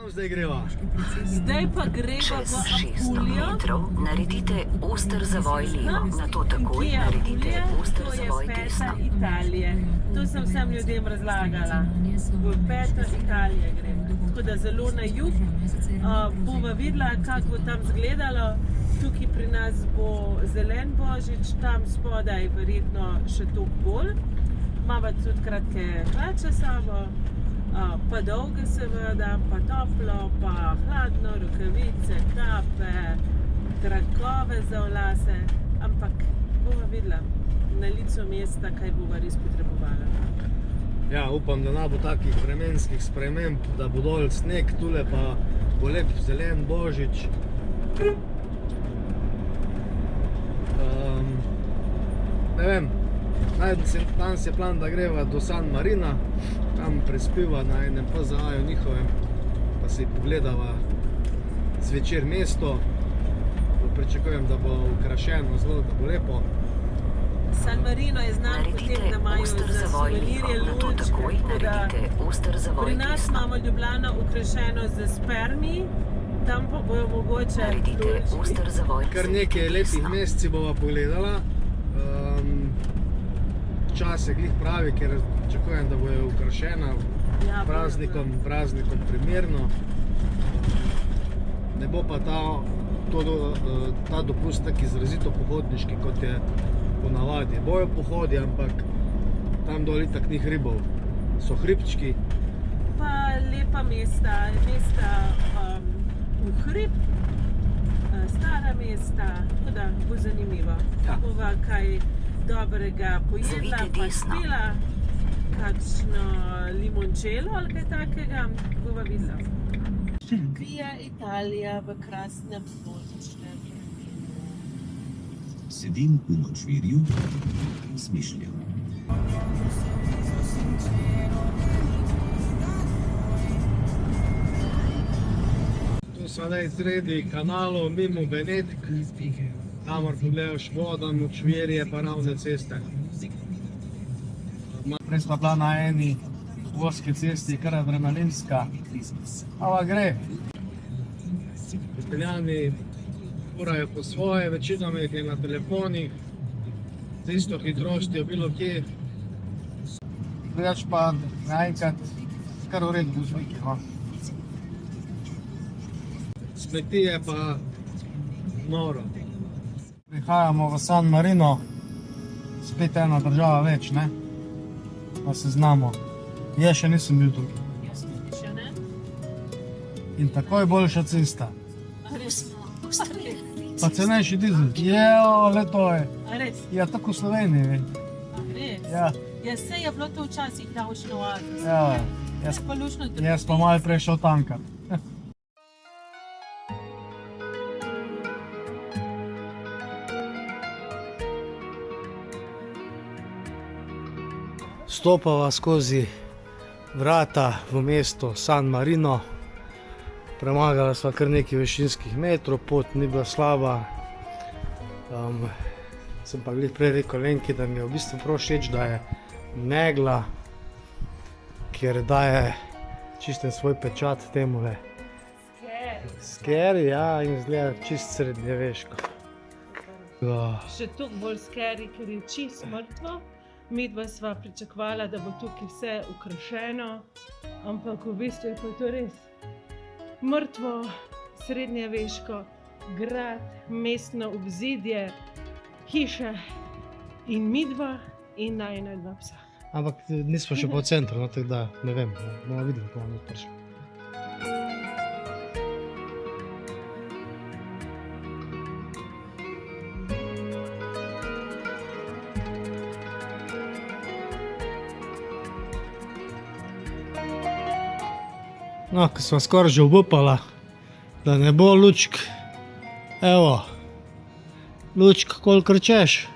Kam zdaj greva? Zdaj pa greva Čez v 600 Apulijo. metrov naredite oster zavoj levo, nato takoj Kje je naredite Apulija? oster To je zavoj peta desno. Italije. To sem vsem ljudem razlagala. V peto Italije grem. Tako da zelo na jug. Bova videla, kako bo tam izgledalo. Tukaj pri nas bo zelen božič, tam spodaj verjetno še toliko bolj. Imamo tudi kratke hlače sabo. Pa dolge seveda, pa toplo, pa hladno, rokavice, kape, trakove za vlase, ampak bova videla na licu mesta, kaj bova res potrebovala. Ja, upam, da ne bo takih vremenskih sprememb, da bo dol sneg, tule pa bo lep zelen božič. Ne vem, danes je plan, da greva do San Marina, tam prespiva na enem PZA-ju njihovem, pa si pogledava zvečer mesto. Pričakujem, da bo ukrašeno zelo, da bo lepo. San Marino je znan po tem, da imajo za suvenirje lučke, tako da pri nas imamo Ljubljano ukrašeno z spermi, tam pa bojo mogoče lučki. Kar nekaj lepih mest si bova pogledala. Čas je glih pravi, ker pričakujem, da bojo ukrašena praznikom primerno. Ne bo pa ta dopust tak izrazito pohodniški, kot je ponavadi. Bojo pohodi, ampak tam dol itak ni hribov. So hribčki. Pa lepa mesta v hrib, stara mesta, tako da bo zanimivo. Ja. Bova kaj dobrega pojedla, pa spila, kakšno limončelo ali kaj takega, bova videla. Via Italija v krasnem sončnem vremenu. Sedim v močvirju in smišljam. Tu smo zdaj sredi kanalov, mimo Benedik, kamor pogledaš voda, močvirje pa ravne ceste. Prej smo bila na eni gorski cesti, kar je vremeninska. Ava gre. Italijani furajo po svoje, večinoma jih je na telefonih, z isto hitrostjo, bilo kje. Drugač pa naenkrat kar v redu vzviki, no. Smeti je pa noro. Prihajamo v San Marino, spet ena država več, ne? Pa se znamo. Jaz še nisem bil tukaj. Še ne? In takoj boljša cesta. Res? Pa cenejši dizel. Jeo, le to je. Res? Ja, tako v Sloveniji, vem. Res? Ja, Ja, se je bilo to včasih davčno oazo. ja, jaz pa malo prej šel tankat. Stopava skozi vrata v mesto San Marino. Premagala sva kar nekaj višinskih metrov, pot ni bila slaba. Sem pa glih prej rekel Lenki, da mi je v bistvu prav všeč, da je megla, ker daje čisten svoj pečat temule. Scary, ja, in izgleda čist srednjeveško. Še toliko bolj scary, ker je čisto mrtvo. Midva sva pričakovala, da bo tukaj vse ukrašeno, ampak v bistvu je pa to res mrtvo, srednjeveško, grad, mestno obzidje, hiše in midva in najina dva psa. Ampak nismo še po centru, no, tako da ne vem, bomo videli, ko bomo prišli. No, ko sva skoraj že obupala, da ne bo lučk. Evo, lučk kolikor češ.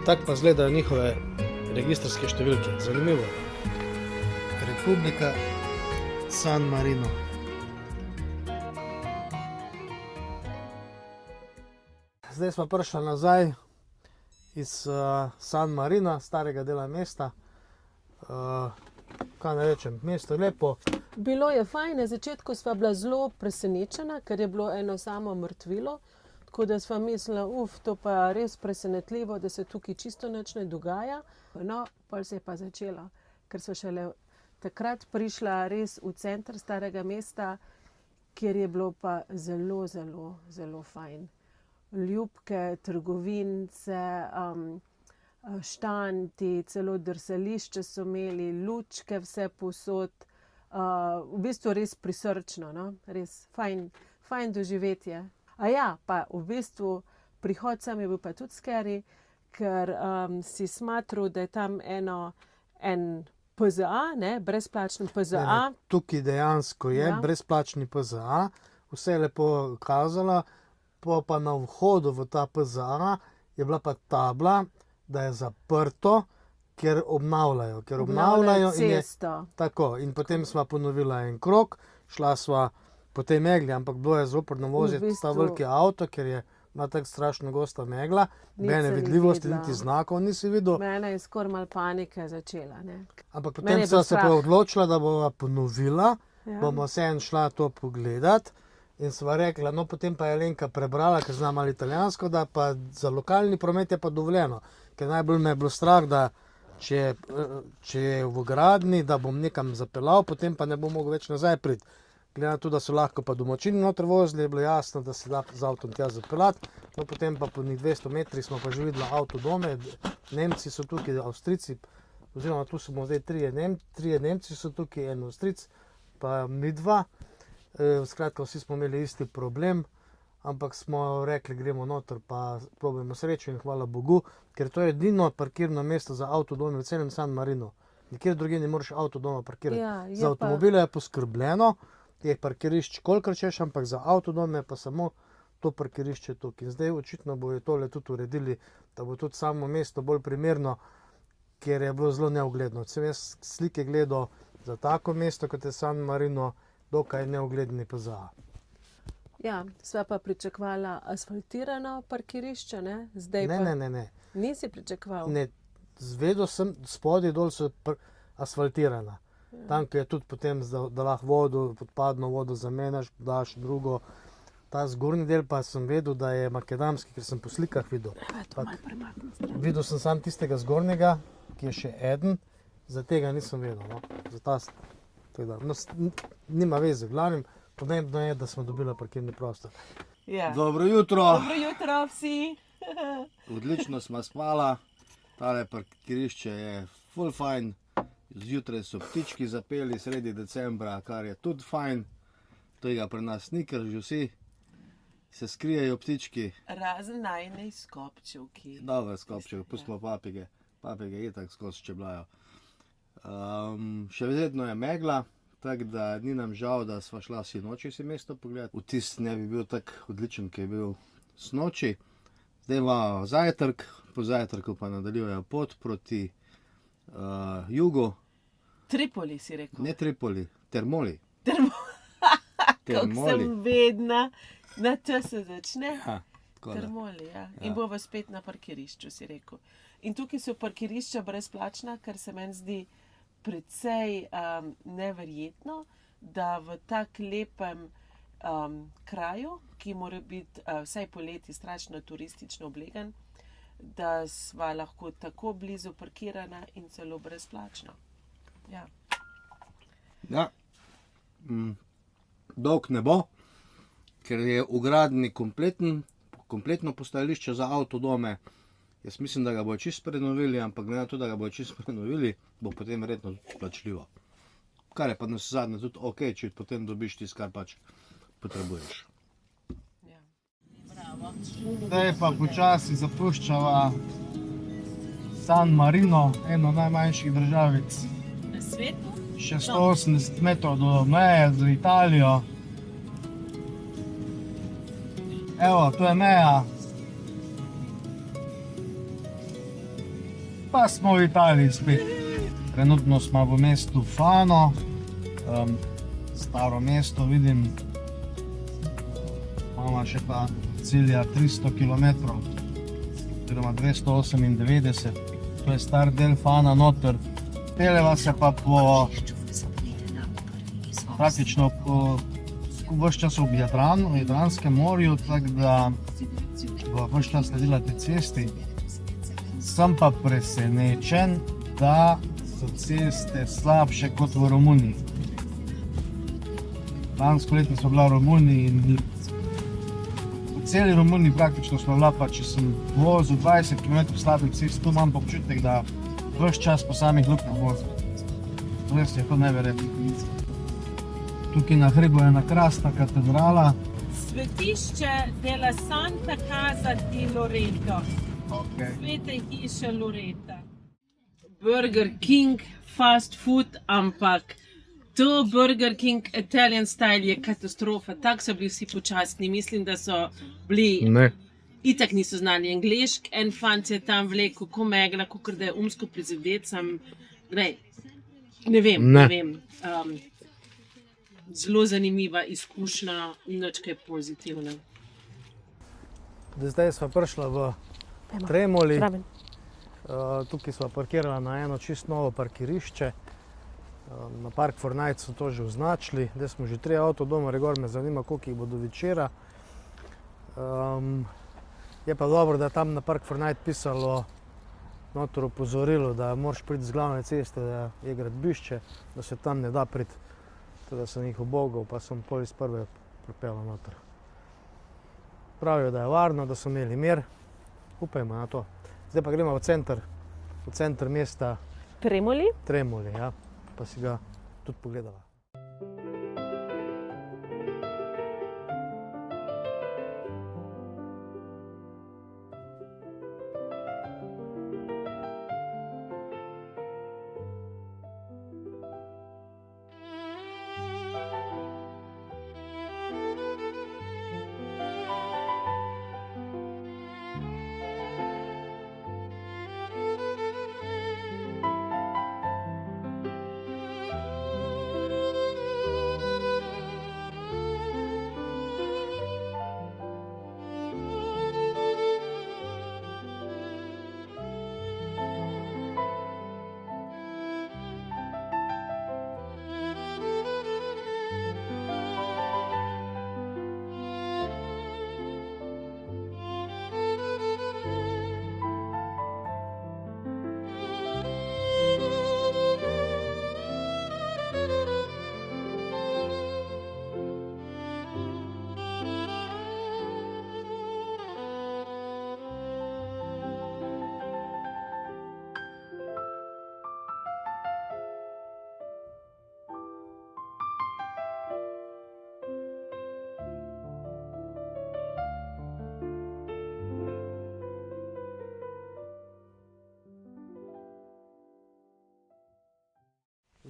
Tako pa izgledajo njihove registrske številke. Zanimivo. Republika San Marino. Zdaj smo prišli nazaj iz San Marina, starega dela mesta. Kaj ne rečem, mesto je lepo. Bilo je fajn, na začetku sva bila zelo presenečena, ker je bilo eno samo mrtvilo. Tako da sva mislila, to pa je res presenetljivo, da se tukaj čisto nič ne dogaja. No, pol se je pa začelo, ker so šele takrat prišla res v center starega mesta, kjer je bilo pa zelo, zelo, zelo fajn. Ljubke, trgovince, štanti, celo drsališče so imeli, lučke vse povsod. V bistvu res prisrčno, no? Res fajn doživetje. A ja, pa v bistvu prihod sam je bil pa tudi scary, ker si smatral, da je tam en PZA, ne, brezplačni PZA. Ne, tukaj dejansko je brezplačni PZA, vse je lepo kazala, pa na vhodu v ta PZA je bila pa tabla, da je zaprto, ker obnavljajo. Cesto. Tako, in potem sva ponovila en krog, šla sva po tej megli, ampak bilo je zoprno voziti ta veliki avto, ker je bila tako strašno gosta megla, mene vidljivosti, niti znakov nisi videl. Mene je skoraj malo panike začela, ne. Ampak potem sva se pa odločila, da bova ponovila, bomo vseeno šla to pogledat. In sva rekla, no potem pa je Alenka prebrala, ker zna malo italijansko, da pa za lokalni promet je pa dovoljeno. Ker najbolj me je bilo strah, da če je v gradni, da bom nekam zapeljal, potem pa ne bom mogel več nazaj priti. Glede na to, da so lahko pa domačini noter vozili, je bilo jasno, da se da z avtom tja zapeljati. No potem pa po 200 metrih smo pa že videli avtodome, Nemci so tukaj, Avstrijci, oziroma tu smo zdaj trije Nemci so tukaj, en Avstrijc, pa mi dva. Skratka, vsi smo imeli isti problem, ampak smo rekli, gremo noter pa probujemo srečo in hvala Bogu, ker to je edino parkirno mesto za avtodome v celem San Marinu. Nikjer drugje ne moreš avtodoma parkirati. Za avtomobile je poskrbljeno, je parkirišč kolikor češ, ampak za avtodome pa samo to parkirišče tukaj. In zdaj očitno bojo tole tudi uredili, da bo tudi samo mesto bolj primerno, ker je bilo zelo neugledno. Sem jaz slike gledal za tako mesto, kot je San Marino, dokaj neugledni PZA. Ja, sva pa pričakvala asfaltirano parkirišče, ne? Zdaj pa... Ne. Nisi pričakoval? Ne, zvedel sem, spodaj dol so asfaltirana. Tam, ki je tudi potem, da lahko vodo, podpadno vodo zamenjaš, daš drugo. Ta zgornji del pa sem vedel, da je makedamski, ker sem po slikah videl. Videl sem sam tistega zgornjega, ki je še eden, za tega nisem vedel, no. No, nima veze, glavnem, pomembno je, da smo dobili parkirni prostor. Ja. Dobro jutro! Dobro jutro vsi! Odlično smo spala, tale parkirišče je ful fajn, zjutraj so ptički zapeli sredi decembra, kar je tudi fajn, tega pri nas ni, ker že vsi se skrijejo ptički. Razen najnej skopčevki. Dobre skopčevke, pustimo papige, papige itak skozi čeblajo. Še vedno je megla, tako da ni nam žal, da sva šla sinoči si mesto pogledati. Vtis ne bi bil tak odličen, ki je bil snoči. Zdaj imamo zajtrk, po zajtrku pa nadaljujejo pot proti jugu. Tripoli si rekel? Ne Tripoli, Termoli. Kako sem vedna, na to se začne. Ja, Termoli, ja. In bova spet na parkirišču, si rekel. In tukaj so parkirišča brezplačna, kar se meni zdi precej neverjetno, da v tak lepem kraju, ki mora biti vsaj poleti strašno turistično oblegan, da sva lahko tako blizu parkirana in celo brezplačno. Ja. Ja. Dolg ne bo, ker je v gradni kompletno postajališče za avtodome. Jaz mislim, da ga bojo čisto prenovili, ampak glede na to, da ga bojo čisto prenovili, bo potem verjetno plačljivo. Kar je pa navsezadnje tudi ok, če potem dobiš tisto, kar pač potrebuješ. Ja. Bravo. Zdaj pa počasi zapuščava San Marino, eno najmanjših državic. Na svetu? Še 180 metrov do meje z Italijo. Evo, to je meja. Pa smo v Italiji spet. Trenutno smo v mestu Fano, staro mesto vidim. Imamo še pa cilja 300 km, oziroma 298. To je star del Fana noter. Peljeva se pa praktično ves čas ob Jadranu, v Jadranskem morju, tako da bo ves čas sledila te cesti. Sem pa presenečen, da so ceste slabše kot v Romuniji. Lansko leto smo bila v Romuniji in v celi Romuniji praktično smo bila, pa če sem vozil 20 km slabih cest, tu imam občutek, da ves čas po samih luknjah vozim. Res je to neverjetno. Tukaj na hribu je ena krasna katedrala. Svetišče della Santa Casa di Loreto. Okay. Svete hiše Loreta. Burger King fast food, ampak to Burger King Italian style je katastrofa. Tako so bili vsi počasni. Mislim, da so bili... Ne. Itak niso znali anglišk. En fant je tam vlekel ko megla, kakor da je umsko prizadet. Ne vem. Zelo zanimiva izkušnja, nič kaj pozitivna. Zdaj smo prišli v Tremoli. Tukaj smo parkirali na eno čisto novo parkirišče. Na Park Fortnite so to že označili. Zdaj smo že 3 avtodoma, gor me zanima, koliko jih bo do večera. Je pa dobro, da je tam na Park Fortnite pisalo noter opozorilo, da moraš priti z glavne ceste, da je gradbišče, da se tam ne da priti. Da sem jih obogal, pa sem pol iz prve pripeljal noter. Pravijo, da je varno, da so imeli mir. Upajmo na to. Zdaj pa gremo v center mesta Tremoli? Tremoli, ja. Pa si ga tudi pogledala.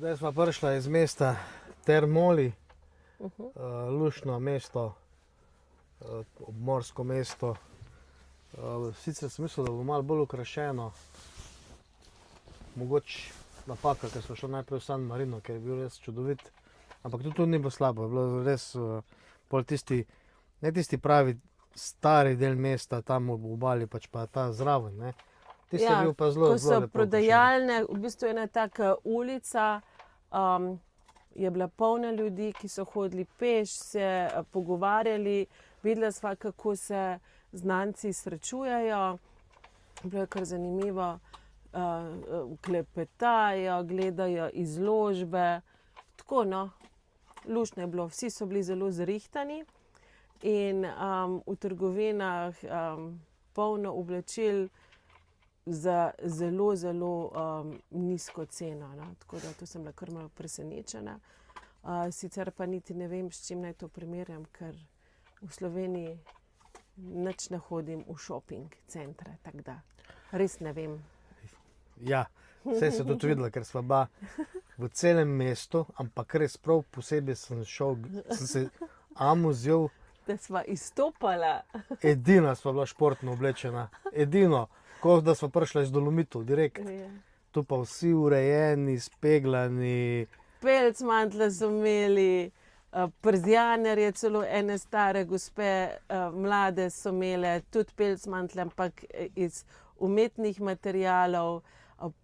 Zdaj smo prišli iz mesta Termoli, luštno mesto, obmorsko mesto. Sicer sem mislil, da bo malo bolj okrašeno, mogoče napaka, ker smo šli najprej v San Marino, ker je bil res čudovit. Ampak tudi tu ni bilo slabo, je bilo res pol tisti, ne tisti pravi stari del mesta, tam ob obali, pač pa ta zraven, ne. Tisti je bil pa zelo lepo. Ko so prodajalne, v bistvu ena taka ulica, je bila polna ljudi, ki so hodili peš, se pogovarjali, videla sva, kako se znanci srečujejo. Bilo je kar zanimivo, klepetajo, gledajo izložbe. Tako no, luštno je bilo, vsi so bili zelo zrihtani in v trgovinah polno oblačil za zelo, zelo nizko ceno. No? Tako da to sem bila kar malo presenečena. Sicer pa niti ne vem, s čim naj to primerjam, ker v Sloveniji nič ne hodim v shopping centre, tako da res ne vem. Ja, vse se tudi videla, ker sva bila v celem mestu, ampak res prav posebej sem se vzel. Da sva izstopala. Edina sva bila športno oblečena, edino. Kot da smo prišli iz Dolomitov, direkt. Ja. Tu pa vsi urejeni, speglani. Pelcmantle so imeli, przjanerje, celo ene stare gospe, mlade so imele tudi pelcmantle, ampak iz umetnih materialov.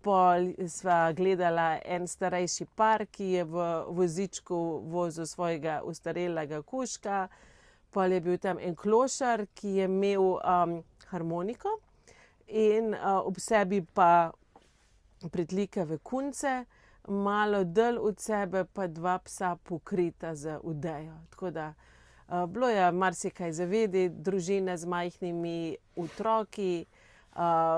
Pol sva gledala en starejši par, ki je v vozičku vozil svojega ustarelega kužka. Pol je bil tam en klošar, ki je imel harmoniko in ob sebi pa pritlikave kunce, malo dlj od sebe pa dva psa pokrita z odejo. Tako da bilo je marsikaj za vedeti, družine z majhnimi otroki,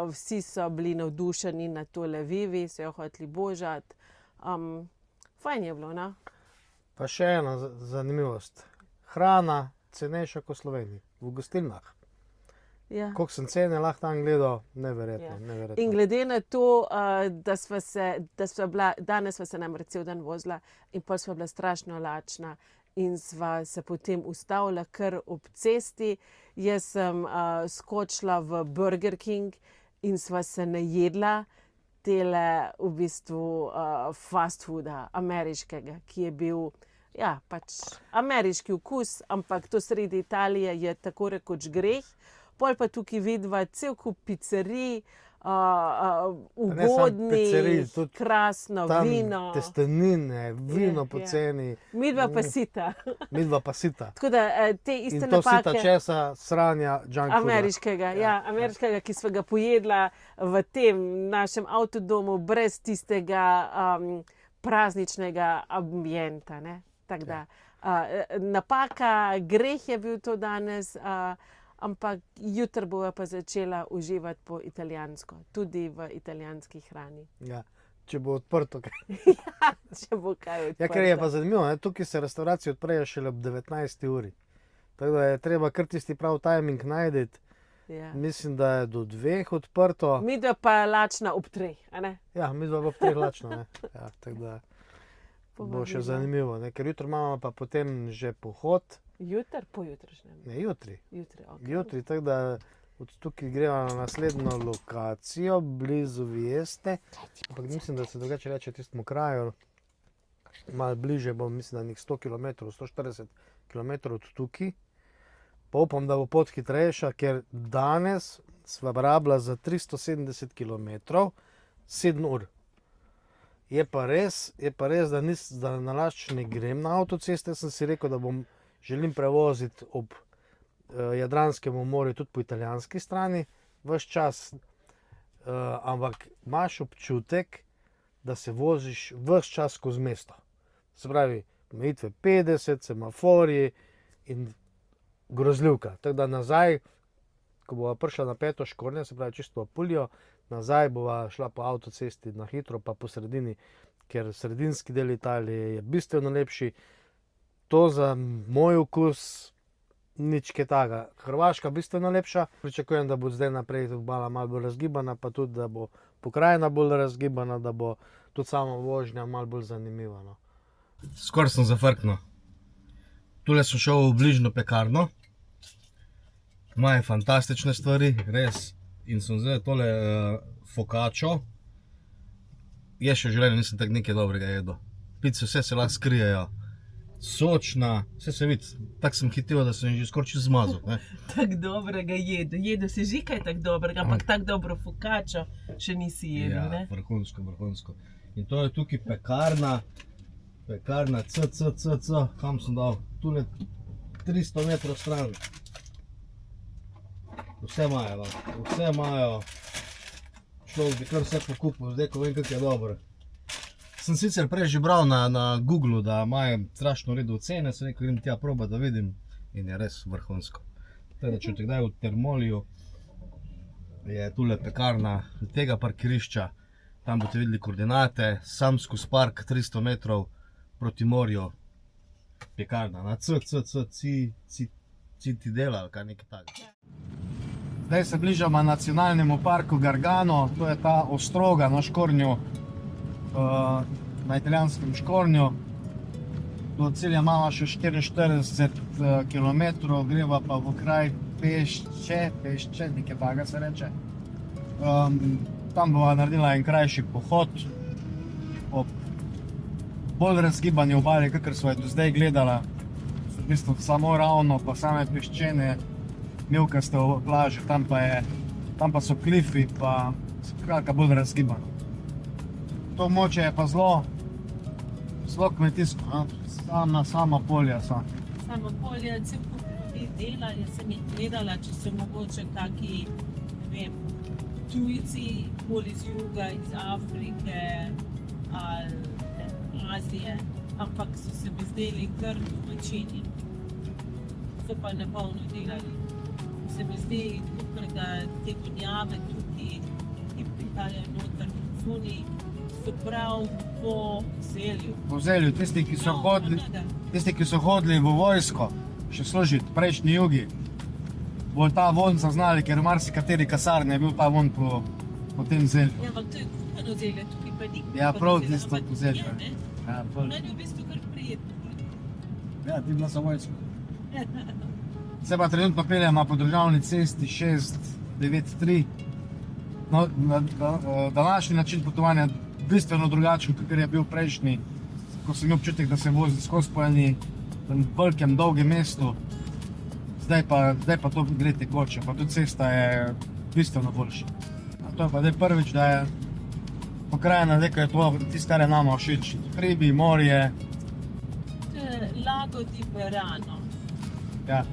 vsi so bili navdušeni na tole Vivi, so jo hoteli božati. Fajn je bilo, no? Pa še ena zanimivost. Hrana cenejša kot v Sloveniji, v gostilnah. Ja. Koliko sem cene lahko tam gledal, neverjetno, Ja. neverjetno. In glede na to, danes sva se namreč cel dan vozila in pol sva bila strašno lačna in sva se potem ustavila kar ob cesti. Jaz sem skočila v Burger King in sva se najedla tele v bistvu fast fooda, ameriškega, ki je bil, ja, pač ameriški okus, ampak to sredi Italije je tako rekoč greh. Pol pa tukaj vidva cel kup pizzerij, ugodnih, krasno vino. Testenine, vino Ja, poceni. Midva pa sita. Midva pa sita. Tako da te iste In to sita napake česa, sranja, junk fooda. ameriškega, ja, ameriškega, ki sva ga pojedla v tem našem avtodomu brez tistega prazničnega ambienta, ne. Tako da napaka, greh je bil to danes, ampak jutri bova pa začela uživati po italijansko, tudi v italijanski hrani. Ja, če bo odprto. Ja, če bo kaj odprto. Ja, ker je pa zanimivo, ne? Tukaj se restauracije odprejo šele ob 19. uri. Tako da je treba kar tisti prav timing najti. Ja. Mislim, da je do 2 odprto. Midva pa lačna ob 3, a ne? Ja, midva bo ob 3 lačno, ne. Ja, tako da bo še Povabila. zanimivo, ne? Ker jutri imamo pa potem že pohod. Jutri, pojutrišnjem. Ne, jutri. Jutri, ok. Jutri, tako da od tukaj gremo na naslednjo lokacijo, blizu Vieste. Ampak mislim, da se drugače reče tistemu kraju. Malo bliže bo, mislim, da nekih 100 km, 140 km od tukaj. Pa upam, da bo pot hitrejša, ker danes sva rabila za 370 km 7 ur. Je pa res, da nalašč ne grem na avtoceste, sem si rekel, da želim prevoziti ob Jadranskem morju tudi po italijanski strani ves čas, ampak imaš občutek, da se voziš ves čas skozi mesto. Se pravi, omejitve 50, semaforji in grozljivka. Tako da nazaj, ko bova prišla na Peto Škornje, se pravi čisto v Apulijo, nazaj bova šla po avtocesti na hitro, pa po sredini, ker sredinski del Italije je bistveno lepši. To za moj okus nič kaj takega. Hrvaška bistveno lepša. Pričakujem, da bo zdaj naprej obala malo bolj razgibana, pa tudi, da bo pokrajina bolj razgibana, da bo tudi sama vožnja malo bolj zanimiva. No. Skoraj sem zafrknil. Tule sem šel v bližnjo pekarno. Imajo fantastične stvari, res. In sem zdaj tole focaccio. Jaz še v življenju nisem tako nekaj dobrega jedel. Pice vse se lahko skrijejo. Sočna, vse se vidi. Tako sem hitel, da sem že skoraj čez zmazal. Tako dobrega jedu. Jedu si že kaj tako dobrega, ampak tako dobro focaccio še nisi jedel, ne? Ja, vrhunsko, vrhunsko. In to je tukaj pekarna. Pekarna CCCC, kam sem dal? Tule 300 metrov stran. Vse imajo, vse imajo. Človek bi kar vse pokupil, zdaj ko vem, kako je dobro. Sem sicer prej že bral na Googlu, da imajo strašno redo cene, sem rekel, grem tja probat, da vidim. In je res vrhunsko. Tako da, če te kdaj v Termoliju, je tule pekarna tega parkirišča. Tam boste videli koordinate, Samskus park 300 metrov proti morju. Pekarna na Citi dela ali kaj nekaj takega. Zdaj se bližamo nacionalnemu parku Gargano, to je ta ostroga na Škornju, na italijanskem Škornju. Do cilja imamo še 44 km, greva pa v kraj Pešče, nekaj takega se reče. Tam bova naredila en krajši pohod ob bolj razgibani obali, kakor sva jo do zdaj gledala. V bistvu samo ravno, pa same peščene, mivkaste plaže, tam pa so klifi, pa skratka bolj razgibano. To območje je pa zelo kmetijsko, no? Sama polja so. Samo polje, cel kup ljudi dela, jaz sem jih gledala, če so mogoče kaki, ne vem, tujci, bolj iz juga, iz Afrike ali Azije, ampak so se mi zdeli kar v večini. So pa na polno delali. Se mi zdi, da te gonjave tukaj, ki prihajajo noter v zuni, so prav po zelju. Po zelju, tisti, ki so hodili v vojsko, še služiti, prejšnji jugi, bo ta von zaznali, ker v marsikateri kasarni je bil ta von po tem zelju. Ja, ampak to je kupeno zelje, tukaj pa ni. Ja, prav tisto po zelju. Ja, ne? Ja, prav. Meni je v bistvu kar prijetno. Ja, ti bila so vojsko. Se pa trenutno peljemo po državni cesti 693. No, današnji način potovanja je bistveno drugačen, kot je bil prejšnji, ko sem imel občutek, da se vozi skozi po eni velikem, dolgem mestu. Zdaj pa to gre tekoče, pa tudi cesta je bistveno boljša. To je pa zdaj prvič, da je pokrajina, zdaj, ko je to tisto, kar je nama všeč. Hribi, morje. To je Lago di Verano. Ja.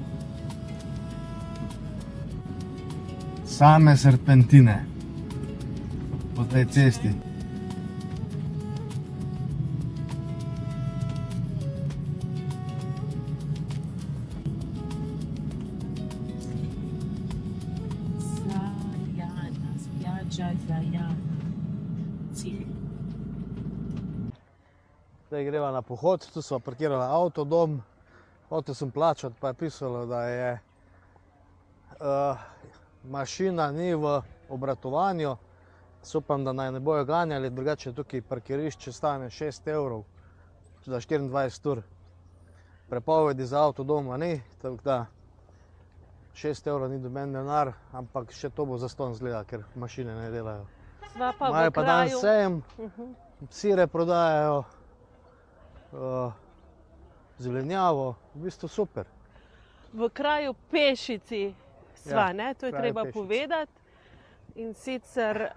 Same serpentine po tej cesti. Sajana, spiaggia Sajana. Cilj. Zdaj greva na pohod, tu smo parkirali avtodom. Hotel sem plačati, pa je pisalo, da je mašina ni v obratovanju. Upam, da naj ne bojo ganjali, drugače tukaj parkirišče stane 6 evrov za 24 ur. Prepovedi za avtodoma ni, tako da 6 evrov ni doben denar, ampak še to bo zastonj izgleda, ker mašine ne delajo. Sva pa Imajo v pa dan kraju. sejem, sire prodajajo, zelenjavo, v bistvu super. V kraju Pešici sva, Ja, ne? To je kraju treba Pešici. povedati. In sicer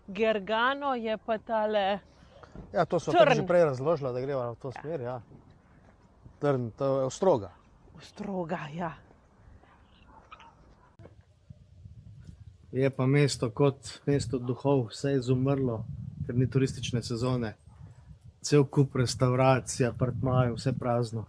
Gergano je pa tale Ja, to so Trn. že prej razložila, da greva v to smer, ja. Trn, to je Ostroga. Ostroga, ja. Je pa mesto kot mesto duhov, vse je izumrlo, ker ni turistične sezone. Cel kup restavracij, apartmajev, vse prazno.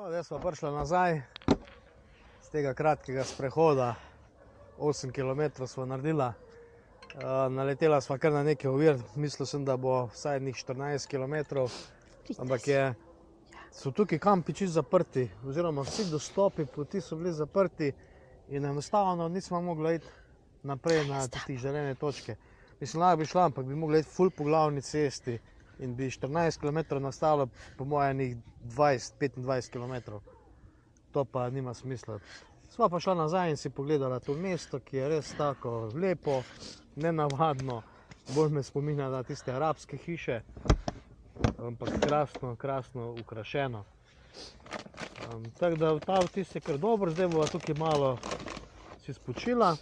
No, zdaj smo prišli nazaj z tega kratkega sprehoda. 8 km smo naredila. Naletela sva kar na nekaj ovir. Mislil sem, da bo vsaj 14 km, ampak so tukaj kampi čisto zaprti, oziroma vsi dostopi poti so bili zaprti in enostavno nismo mogli iti naprej na tiste želene točke. Mislim, lahko bi šla, ampak bi mogli iti ful po glavni cesti in bi 14 km nastalo po moje 20-25 km. To pa nima smisla. Sva pa šla nazaj in si pogledala to mesto, ki je res tako lepo, nenavadno. Bolj me spominja na tiste arabske hiše, ampak krasno ukrašeno. Tako da ta vtis je kar dober, zdaj bova tukaj malo si spočila.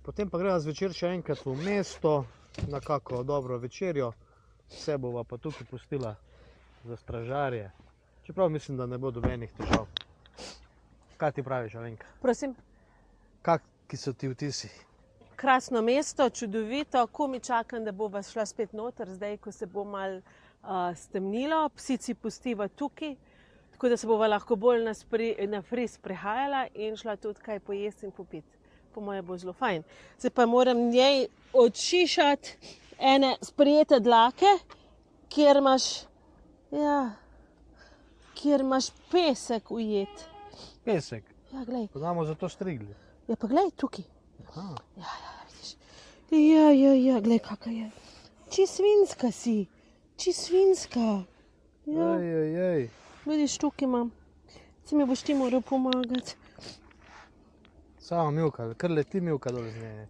Potem pa greva zvečer še enkrat v mesto, na kako dobro večerjo. Vse bova pa tukaj pustila za stražarje. Čeprav mislim, da ne bo nobenih težav. Kaj ti praviš, Alenka? Prosim? Kakšni so ti vtisi? Krasno mesto, čudovito, komaj čakam, da bova šla spet noter, zdaj, ko se bo malo stemnilo. Psici pustiva tukaj, tako da se bova lahko bolj na fris prehajala in šla tudi kaj pojesti in popiti. Po moje bo zelo fajn. Zdaj pa moram njej odšišati ene sprijete dlake, kjer imaš pesek ujet. Pesek? Ja, glej. Pa damo za to strigli. Ja, pa glej, tukaj. Aha. Ja, vidiš. Ja, glej, kakaj je. Svinska si. Svinska. Ja. Ej. Vidiš, tukaj imam. Se mi boš ti moral pomagati. Samo Milka, kar leti Milka dol z nje.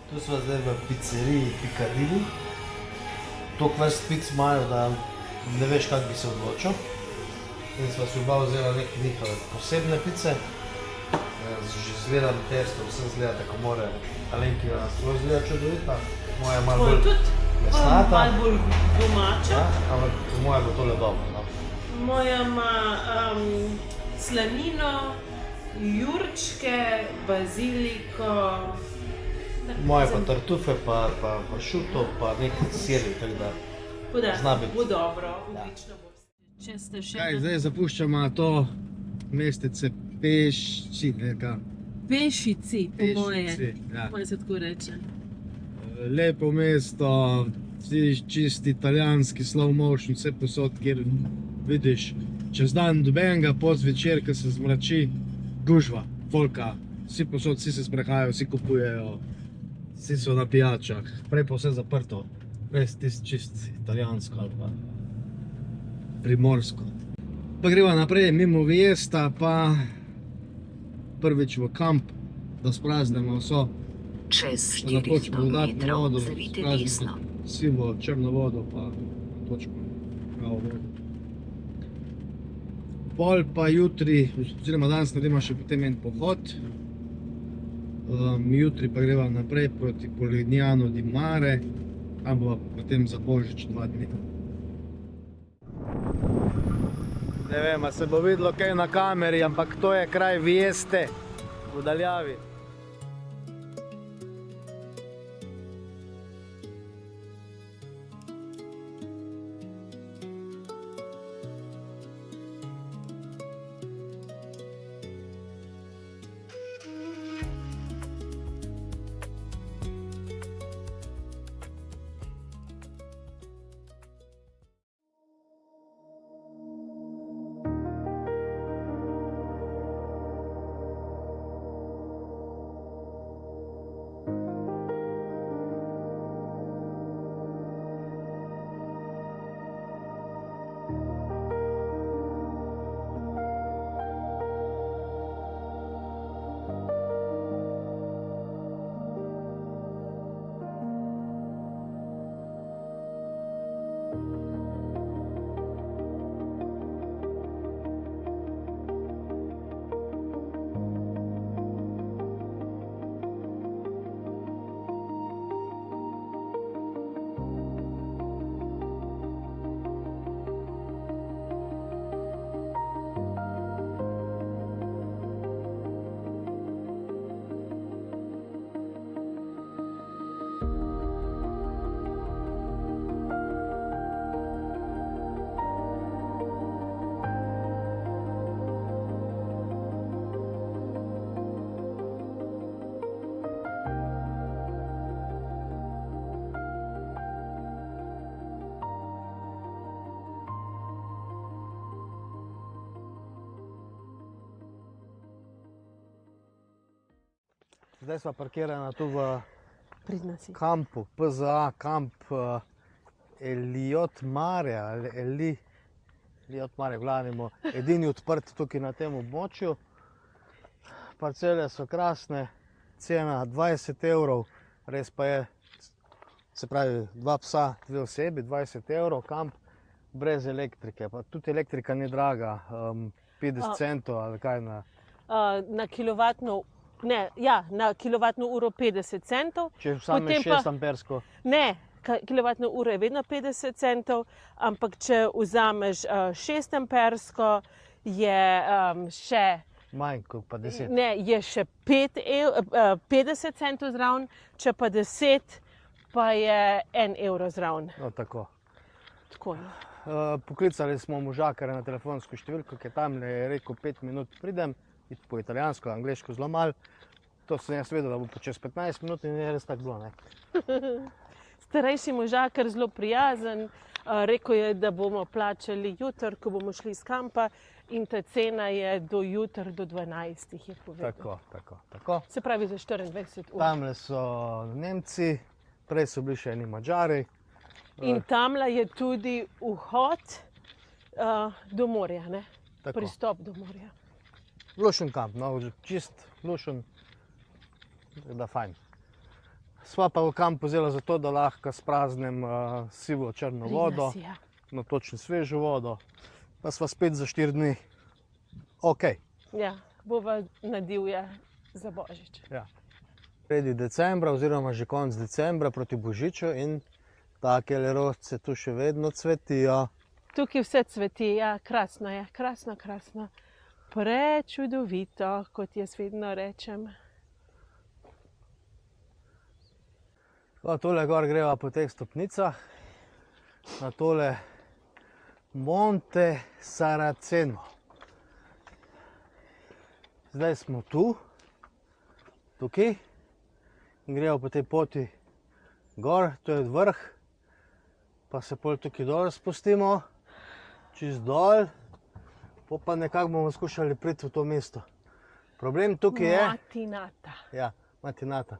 Tu smo zdaj v pizzeriji Piccadilly. Toliko vrst pic imajo, da ne veš, kako bi se odločil. In sva si oba vzela neke njihove posebne pice. Že zgledam testo, vse zgleda tako more. Alenki nas svoj zgleda čudovita. Moja je malo bolj mesnata. Malo bolj domača. Ampak moja bo tole dobro. Moja ima slanino, jurčke, baziliko. Moje pa tartufe, pa šuto, pa nekaj siri, tako da zna biti. Bo dobro, odlično bo. Če ste še... Zdaj zapuščamo to mestece Pešici, Pešici, po moje. Ja. Moje se tako reče. Lepo mesto, čisti italijanski slow motion, vse posod, kjer vidiš čez dan dobenega, pozvečer, ko se zmrači, gužva, folka, vsi posod, vsi se sprehajajo, vsi kupujejo. Vsi so na pijačah, prej pa vse zaprto, res čist italijansko ali pa primorsko. Pa greva naprej mimo Viesta, pa prvič v kamp, da spraznemo vso. Čez 400 metrov zavite desno. Sivo črno vodo pa točko. Pol pa jutri, oziroma danes naredimo še potem en pohod. Jutri pa greva naprej proti Polignano di Mare, tam bova potem za Božič 2 dni. Ne vem, a se bo videlo kaj na kameri, ampak to je kraj Vieste v daljavi. Zdaj sva parkirana tu v kampu, PZA, kamp Eliot Mare, ali Eliot Mare, v glavnem, edini odprt tukaj na tem območju. Parcele so krasne, cena 20 €, res pa je, se pravi, 2 psa, 2 osebi, 20 €, kamp brez elektrike, pa tudi elektrika ni draga, 50 centov ali kaj na... Na kilovatno, ne, ja, na kilovatno uro 50 centov. Če vzameš 6 ampersko? Ne, kilovatna ura je vedno 50 centov, ampak če vzameš 6 ampersko, je še... Manj kot pa 10. Ne, je še 50 centov zraven, če pa 10, pa je 1 € zraven. No, tako. Tako, no. Poklicali smo možakarja na telefonsko številko, ki je tam, je rekel 5 minut pridem, po italijansko, angleško zelo malo. To sem jaz vedel, da bo po čez 15 minut in je res tako bilo, ne. Starejši možakar, zelo prijazen, rekel je, da bomo plačali jutri, ko bomo šli iz kampa, in ta cena je do jutri, do 12, je povedal. Tako. Se pravi za 24 ur. Tamle so Nemci, prej so bili še eni Mađari. In tamle je tudi vhod do morja, ne? Tako. Pristop do morja. Lušen kamp, no, čist lušen, da fajn. Sva pa v kamp vzela zato, da lahko spraznem sivo črno vodo, no točno svežo vodo, pa sva spet za 4 dni. Ok. Ja, bova na divja za Božič. Ja. Sredi decembra oziroma že konec decembra proti Božiču in takele rožice tu še vedno cvetijo. Tukaj vse cveti, ja, krasno je, krasno. Prečudovito, kot jaz vedno rečem. Tole gor greva po teh stopnicah, na tole Monte Saraceno. Zdaj smo tukaj, in greva po tej poti gor, to je vrh, pa se pol tukaj dol spustimo, čist dol, pa nekako bomo skušali priti v to mesto. Problem tukaj je... Matinata. Ja, Matinata.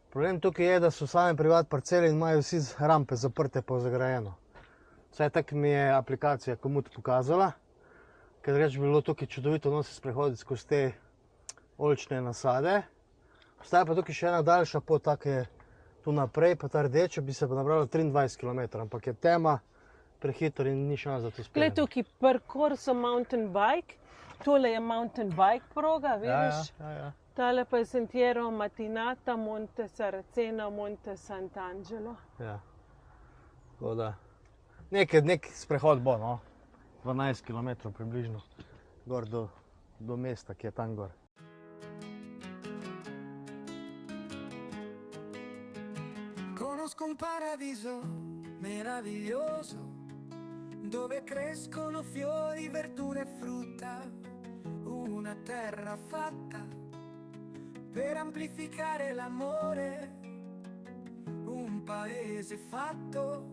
Problem tukaj je, da so same privat parcele in imajo vsi rampe zaprte pa zagrajeno. Vsaj tako mi je aplikacija Komoot pokazala, ker reč bi bilo tukaj čudovito se sprehoditi skozi te oljčne nasade. Obstaja pa tukaj še ena daljša pot, tako je tu naprej, pa ta rdeča bi se pa nabralo 23 km, ampak je tema, prehiter in ni šans, da to Glej, speljem. tukaj parkour so mountain bike, tole je mountain bike proga, vidiš? Ja. Tale pa je Sentiero Matinata, Monte Saraceno, Monte Sant'Angelo. Ja. Tako da, nek sprehod bo, no. 12 km približno, gor do mesta, ki je tam gor. Conosco un paradiso meraviglioso dove crescono fiori, verdure e frutta, una terra fatta per amplificare l'amore, un paese fatto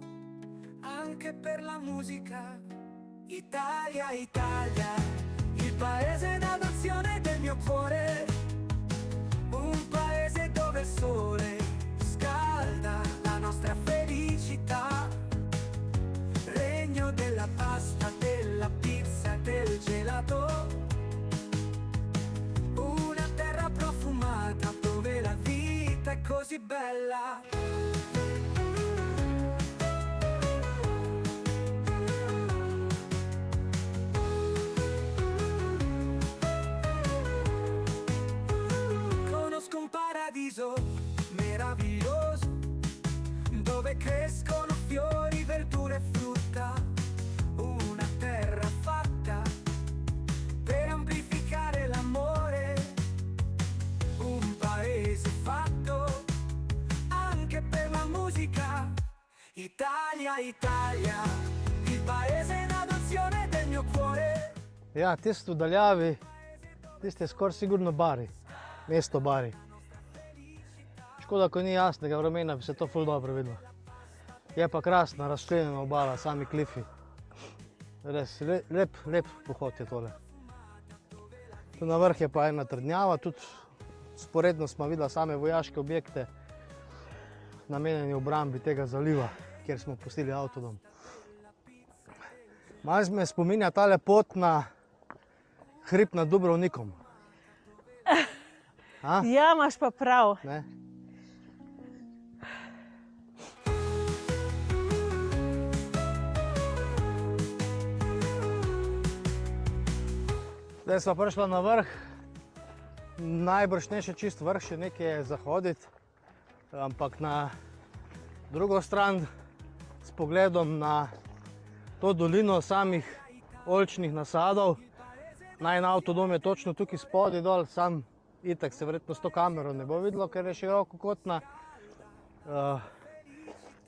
anche per la musica. Italia, Italia, il paese d'adozione del mio cuore, un paese dove il sole scalda la nostra felicità, regno della pasta, della pizza, del gelato, una terra profumata dove la vita è così bella. Conosco un paradiso meraviglioso dove crescono fiori, verdure e frutta, una terra fatta per amplificare l'amore, un paese fatto anche per la musica. Italia, Italia, il paese in adozione del mio cuore. Ja, tisto v daljavi, tiste je skoraj sigurno Bari, mesto Bari. Škoda, ko ni jasnega vremena, bi se to ful dobro videlo. Je pa krasna, razčlenjena obala, sami klifi. Res, lep pohod je tole. Tu na vrh je pa ena trdnjava, tudi sporedno smo videli same vojaške objekte, namenjeni obrambi tega zaliva, kjer smo pustili avtodom. Malo me spominja tale pot na hrib nad Dubrovnikom. Ja, imaš pa prav. Ne? Zdaj smo prišli na vrh, najbrž ne še čist vrh, še nekaj je za hoditi, ampak na drugo stran s pogledom na to dolino samih oljčnih nasadov. Najin avtodom je točno tukaj spodaj dol, sam itak se verjetno s to kamero ne bo videlo, ker je širokokotna.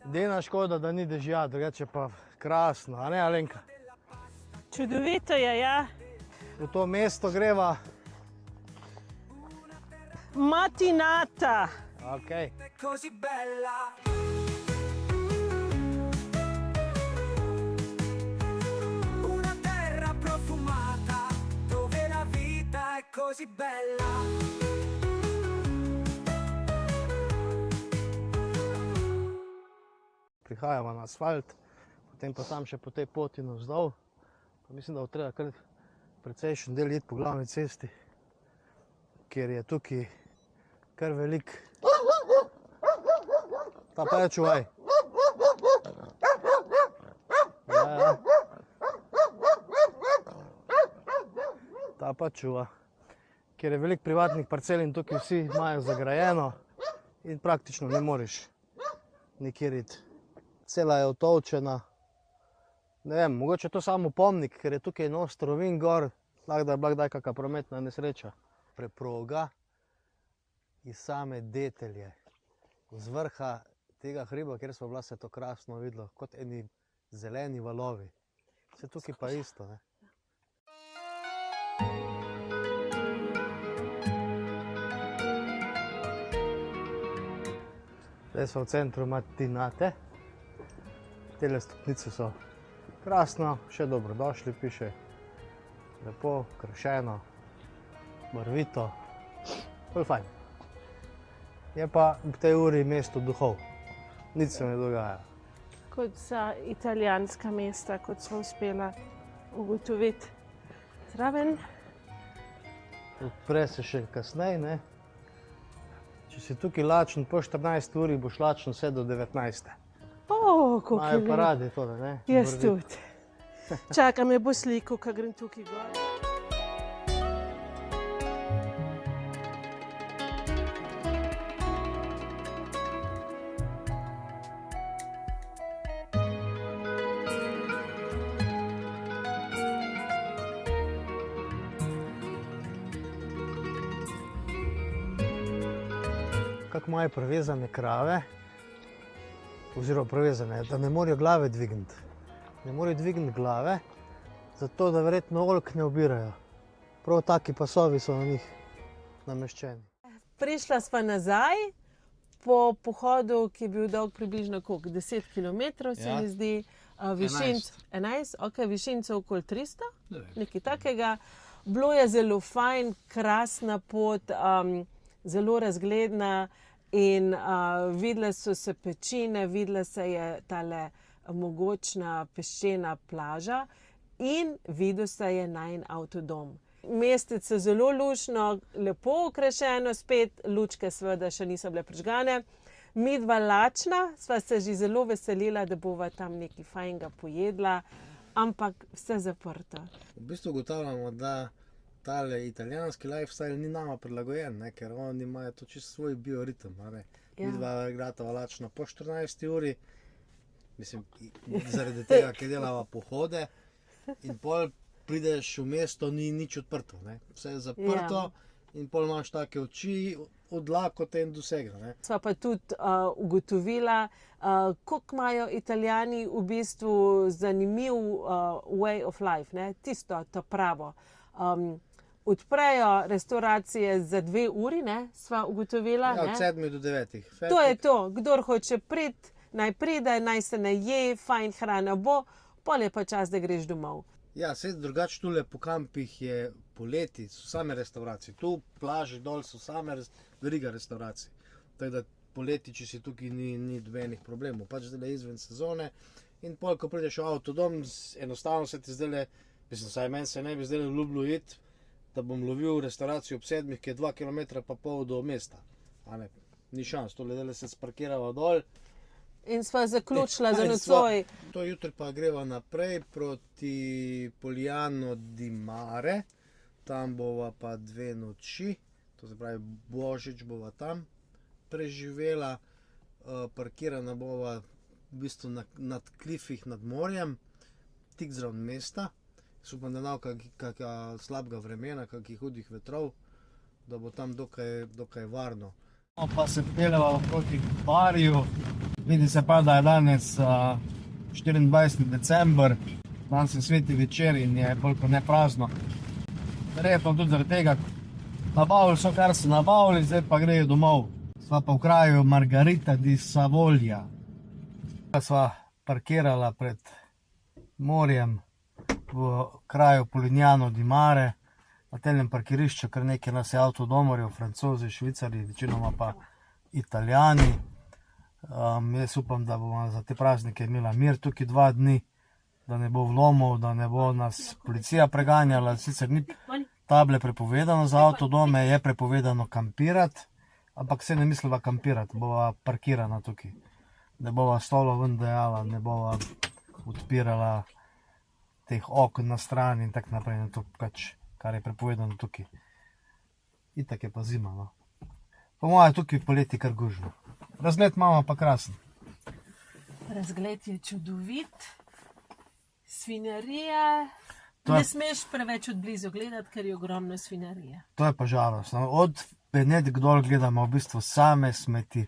Edina škoda, da ni dežja, drugače pa krasno, a ne Alenka? Čudovito je, ja. V to mesto greva. Matinata. Okay. È così bella. Una terra profumata dove la vita è così bella. Prihajamo na asfalt, potem pa sam še po tej poti navzdol. Pa mislim, da bo treba kar precejšen del iti po glavni cesti, ker je tukaj kar velik. Ta pa je čuvaj. Ja. Ta pa čuva. Ker je veliko privatnih parcel in tukaj vsi imajo zagrajeno in praktično ne moreš nikjer iti. Cela je otolčena. Ne vem, mogoče je to samo pomnik, ker je tukaj ostrovin gor, lahko da je bila kdaj kakšna prometna nesreča. Preproga iz same detelje, z vrha tega hriba, kjer smo bila, se to krasno videlo, kot eni zeleni valovi. Vse tukaj pa isto, ne? Zdaj smo v centru Matinate. Tele stopnice so krasno, še dobrodošli piše. Lepo, krašeno, barvito, bolj fajn. Je pa v tej uri mesto duhov, nič se ne dogaja. Kot za italijanska mesta, kot smo uspela ugotoviti. Zraven. Odpre se še kasneje, ne? Če si tukaj lačen po 14 uri, boš lačen vse do 19. Koliko je Imajo lepo. paradi tole, ne? Jaz Borzit. tudi. Čakaj, me bo sliko, ko grem tukaj gor. Kako imajo prevezane krave, oziroma prevezane, da ne morejo glave dvigniti. Ne morejo dvigniti glave, zato da verjetno oljk ne obirajo. Prav taki pasovi so na njih nameščeni. Prišla sva nazaj po pohodu, ki je bil dolg približno 10 km, se Ja. mi zdi. 11, ok, višincev okoli 300, nekaj takega. Bilo je zelo fajn, krasna pot, zelo razgledna in videle so se pečine, videla se je tale mogočna peščena plaža in videl se je najin avtodom. Mestece zelo luštno, lepo okrašeno, spet lučke seveda še niso bile prižgane. Midva lačna, sva se že zelo veselila, da bova tam nekaj fajnega pojedla, ampak vse zaprto. V bistvu ugotavljamo, da tale italijanski lifestyle ni nama prilagojen, ne? Ker oni imajo to čisto svoj bioritem. Ja. Midva gratava lačna po 14 uri, mislim, zaradi tega, ker delava pohode in pol prideš v mesto, ni nič odprto, ne? Vse je zaprto in pol imaš take oči od lakote in dosega, ne? Sva pa tudi ugotovila, koliko imajo Italijani v bistvu zanimiv way of life, ne? Tisto, to pravo. Odprejo restauracije za 2 uri, ne? Sva ugotovila. Ja, ne? od 7 do 9. To je to, kdor hoče priti, naj pride, naj se naje, fajn hrana bo, pol je pa čas, da greš domov. Ja, vse drugače tule po kampih je poleti, so same restauracije. Tu plaži dol so same veriga restauracij. Tako da poleti, če si tukaj, ni dobenih problemov. Pač zdaj je izven sezone in pol, ko prideš v avtodom, enostavno se ti zdaj, mislim, saj meni se ne bi zdaj ljubilo iti, da bom lovil restauracijo ob 7, ki je 2,5 km do mesta. A ne, ni šans, tole zdaj se sparkirava dol. In sva zaključila za nocoj. To jutri pa greva naprej proti Poliano di Mare. Tam bova pa 2 noči, to se pravi Božič bova tam preživela. Parkirana bova v bistvu nad klifih nad morjem, tik zraven mesta. Upam, da ne bo kakega slabega vremena, kakih hudih vetrov, da bo tam dokaj varno. Pa se peljeva proti Bariju. Vidi se pa, da je danes 24. december, danes je sveti večer in je bolj kot ne prazno. Verjetno tudi zaradi tega nabavili so, kar so nabavili, zdaj pa grejo domov. Sva pa v kraju Margarita di Savoia. Sva parkirala pred morjem v kraju Polignano di Mare. Na tem parkirišču kar nekaj nas je avtodomarjev, Francozi, Švicari, večinoma pa Italijani. Jaz upam, da bomo za te praznike imela mir tukaj 2 dni, da ne bo vlomov, da ne bo nas policija preganjala. Sicer ni table prepovedano za avtodome, je prepovedano kampirati, ampak se ne misliva kampirati, bova parkirana tukaj. Ne bova stolo ven dajala, ne bova odpirala teh okn na strani in tako naprej, to pač, kar je prepovedano tukaj. Itak je pa zima, no. Po moje tukaj poleti kar gužva. Razgled imamo pa krasen. Razgled je čudovit, svinjarija. Ne smeš preveč od blizu gledati, ker je ogromno svinjarije. To je pa žalostno. Od Benetk dol gledamo v bistvu same smeti.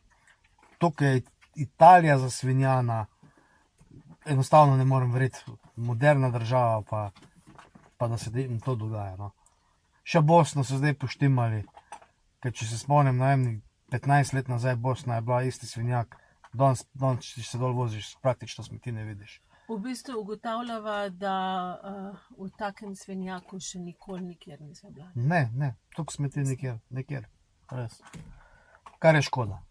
Tukaj je Italija zasvinjana. Enostavno ne morem verjeti, moderna država pa da se to dogaja. No. Še Bosno so zdaj poštimali, ker če se spomnim, 15 let nazaj Bosna je bila isti svinjak. Danes, če se dol voziš, praktično smeti ne vidiš. V bistvu ugotavljava, da v takem svinjaku še nikoli nikjer nisem bila. Ne, tukaj smeti nikjer, res. Kar je škoda.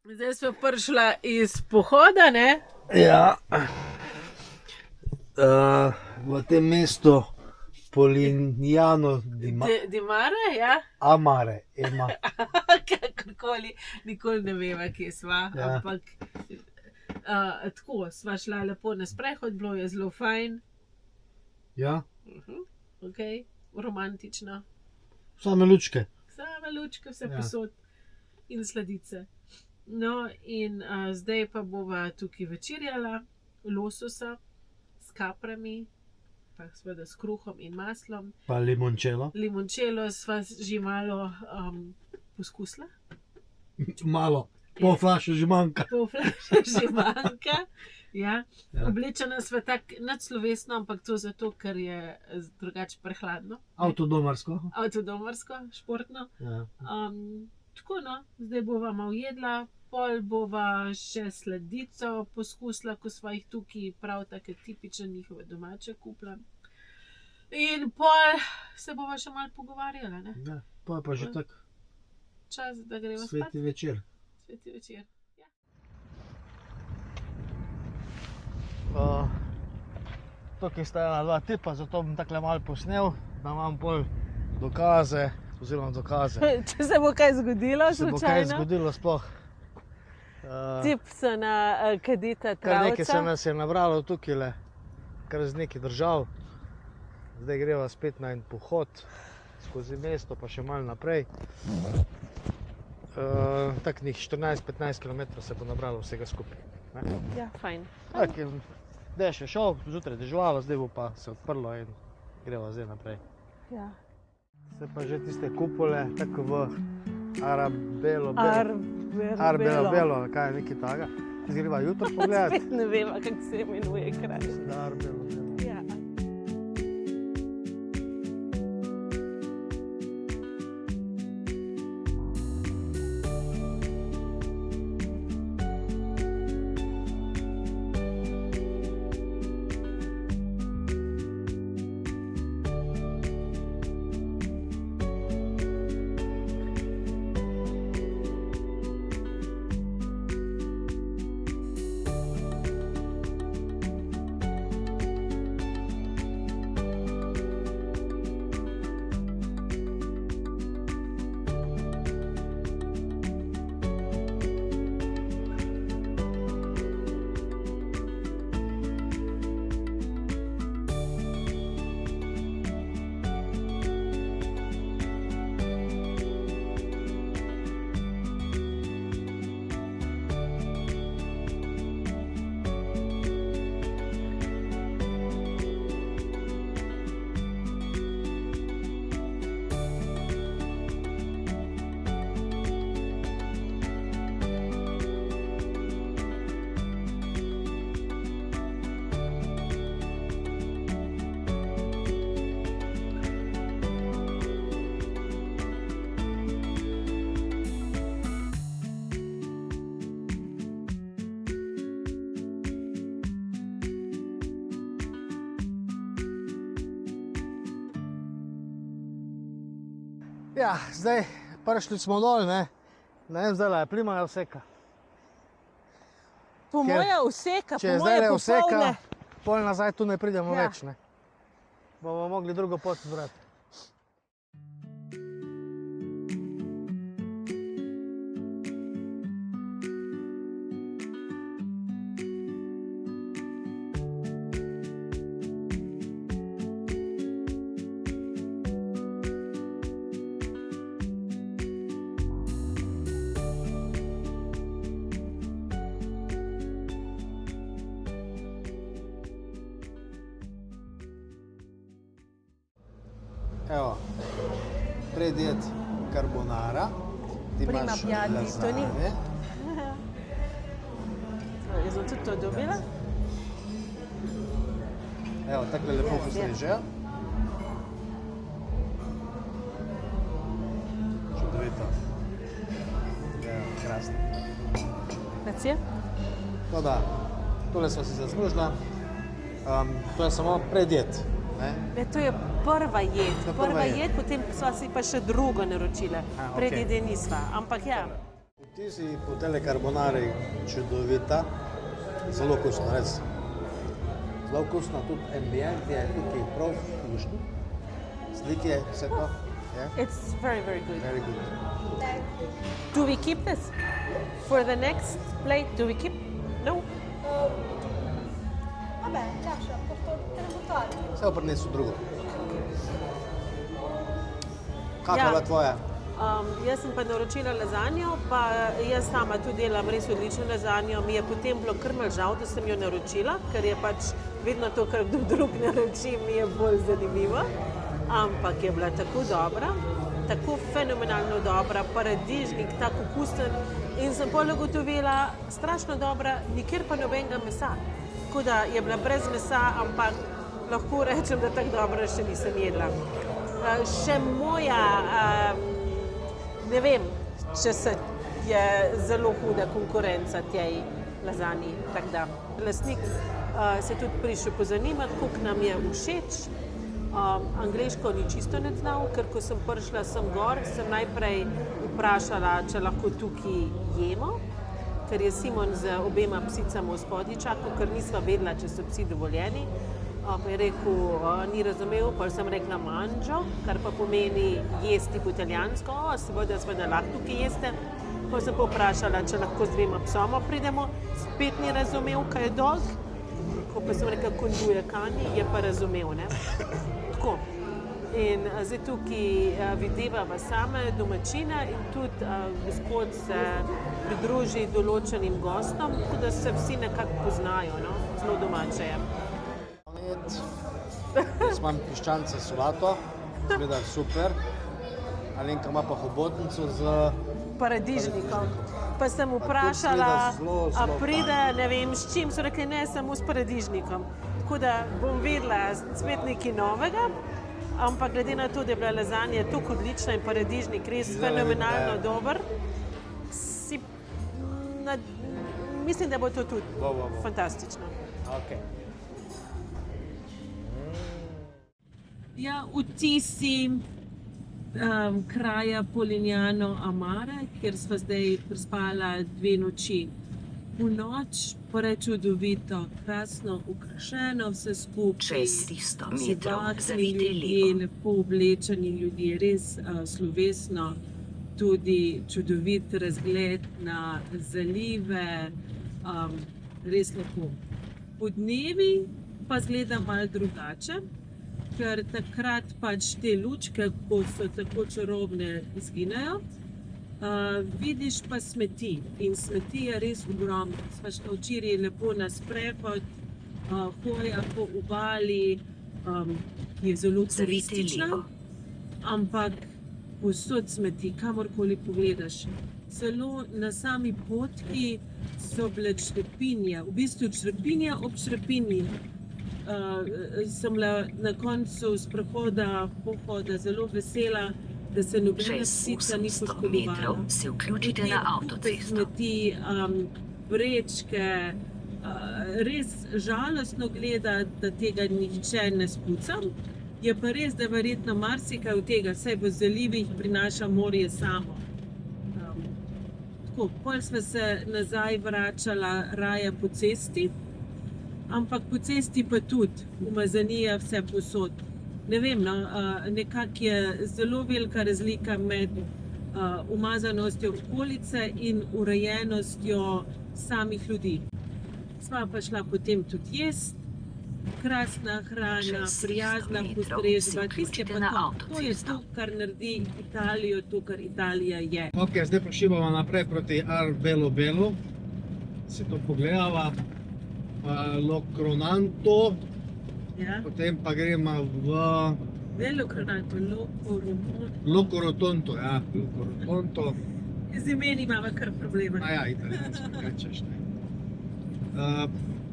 Zdaj smo prišla iz pohoda, ne? Ja. V tem mestu Polignano Di Mare, ja? Amare. Kakorkoli, nikoli ne veva, kje sva, Ja. ampak tako, sva šla lepo na sprehod, bilo je zelo fajn, Ja, ok, romantično. same lučke. Same lučke, vse Ja. posod in sladice. No, in zdaj pa bova tukaj večerjala lososa s kaprami, pa seveda s kruhom in maslom. Pa limončelo. Limončelo sva že malo poskusila, Malo. Pol flaše že manjka. pol flaše že manjka. Ja. Ja. Oblečena sva tako nadslovesno, ampak to zato, ker je drugače prehladno. Avtodomarsko. Avtodomarsko, športno. Ja. Tako no, zdaj bova malo jedla, pol bova še sladico poskusila, ko sva jih tukaj prav tako tipične njihove domače kupila. In pol se bova še malo pogovarjala, ne? Ja. Pa je pa že tak Čas, da greva spat. sveti večer. Sveti večer. Ja. Tukaj sta ena, dva tipa, zato bom takole malo posnel, da imam pol dokaze, oziroma dokaze. Če se bo kaj zgodilo, Se bo kaj zgodilo sploh. Tip so na kadita Kar nekaj se travca. nas je nabralo tukaj, kar z nekaj držav. Zdaj greva spet na en pohod skozi mesto, pa še malo naprej. Takih 14-15 km se bo nabralo vsega skupaj. Ne? Ja, fajn. Tak, dež je šel, zjutraj deževalo, zdaj bo pa se odprlo in greva zdaj naprej. Ja. Se pa že tiste kupole, tako v Arabelo, Arbelo. Belo, kaj je nekaj takega. Greva jutro pogledati. Spet ne vem, kako se imenuje kraj. Arbelo, Belo. Ja. Ja, zdaj prišli smo dol, ne vem, zdaj je plima je vseka. Po Ker moje vseka, Če po je moje zdaj vseka, popoldne. pol nazaj tu ne pridemo Ja. več, ne. Bomo mogli drugo pot zbrati. Evo, predjed carbonara, ti Prima imaš piatti, lasagne. Jaz sem tudi to dobila. Evo, takole lepo postrežejo. Čudovito. Evo, krasno. Grazie. No da, tole smo si zaslužila. To je samo predjed. Ne? To je prva jed. To je prva jed. Potem sva si pa še drugo naročila. A, okej. Predjede nisva, ampak ja. V Ti si po tele carbonari čudovita, zelo okusna, res. Zelo okusna, tudi ambient je tukaj prav luštno. Slik je vse to. Yeah? It's very, very good. Very good. Do we keep this for the next plate? Do we keep? No? Vabbè, lascia, porto te ne buttare. Vse bo prinesel drugo. Kakva je Ja. bila tvoja? Jaz sem pa naročila lazanjo, pa jaz sama tudi delam res odlično lazanjo. Mi je potem bilo kar malo žal, da sem jo naročila, ker je pač vedno to, kar kdo drug naroči, mi je bolj zanimivo. Ampak je bila tako dobra, tako fenomenalno dobra, paradižnik, tako okusen. In sem potem ugotovila, strašno dobra, nikjer pa nobenega mesa. Tako da je bila brez mesa, ampak lahko rečem, da tako dobro še nisem jedla. Še moja, ne vem, če se je zelo huda konkurenca tej lazanji. Tako da, lastnik se je tudi prišel pozanimati, koliko nam je všeč. Angleško ni čisto ne znal, ker ko sem prišla sem gor, sem najprej vprašala, če lahko tukaj jemo, ker je Simon z obema psicama v spodnji čakal, ker nisva vedela, če so psi dovoljeni. Pa je rekel, ni razumel, pa sem rekla manžo, kar pa pomeni jesti po italijansko, seveda lahko tukaj jeste. Pa sem pa vprašala, če lahko z dvema psoma pridemo, spet ni razumel, kaj je dog. Ko pa sem rekla, konduje kani, je pa razumel, ne? Tako. In zdaj tukaj videvava same domačine in tudi gospod se pridruži določenim gostom, tako da se vsi nekako poznajo, no? Zelo domače je. Jaz imam piščance solato, izgleda super. Alenka ima pa hobotnico z Paradižnikom. Pa sem vprašala, a pride, ne vem, s čim, so rekli, ne, samo s paradižnikom. Tako da bom vedela spet nekaj novega, ampak glede na to, da je bila lazanja tako odlična in paradižnik res fenomenalno dober, mislim, da bo to tudi fantastično. Okay. Ja, vtisi kraja Polignano Amare, kjer sva zdaj prespala 2 noči. V noč pa je čudovito, krasno ukrašeno vse skupaj. Čez 300 metrov zavijte ljudje, levo. lepo oblečeni ljudje, res slovesno. Tudi čudovit razgled na zalive, res lepo. Podnevi pa zgleda malo drugače, ker takrat pač te lučke, ko so tako čarobne, izginejo. Vidiš pa smeti in smeti je res ogromno. Sva šla včeraj lepo na sprehod, hoja po obali, ki je zelo turistična, ampak povsod smeti, kamorkoli pogledaš. Celo na sami potki so bile črepinje, v bistvu črepinja ob črepinji. Sem bila na koncu sprehoda, pohoda zelo vesela, da se nobena Čez psica ni 800 poškodovala. metrov se vključite na avtocesto. Smeti, vrečke, res žalostno gleda, da tega nihče ne spuca. Je pa res, da verjetno marsikaj od tega, saj v zalivih prinaša morje samo. Tako, pol sva se nazaj vračala raje po cesti, ampak po cesti pa tudi umazanija vse posod. Ne vem, no, nekako je zelo velika razlika med umazanostjo okolice in urejenostjo samih ljudi. Sva pa šla potem tudi jesti, krasna hrana, Čez 300 prijazna metrov postrežba, se tisto je vključite pa na to. To je avtocesto. to, kar naredi Italijo, to, kar Italija je. Ok, zdaj pa šibamo naprej proti Arbelo Belo. Si to pogledava. Locronanto, Ja? potem pa gremo v Velokronato, Locorotonto, ja, Locorotonto. z imeni imamo kar problema. Ja, italijansko rečeš, ne.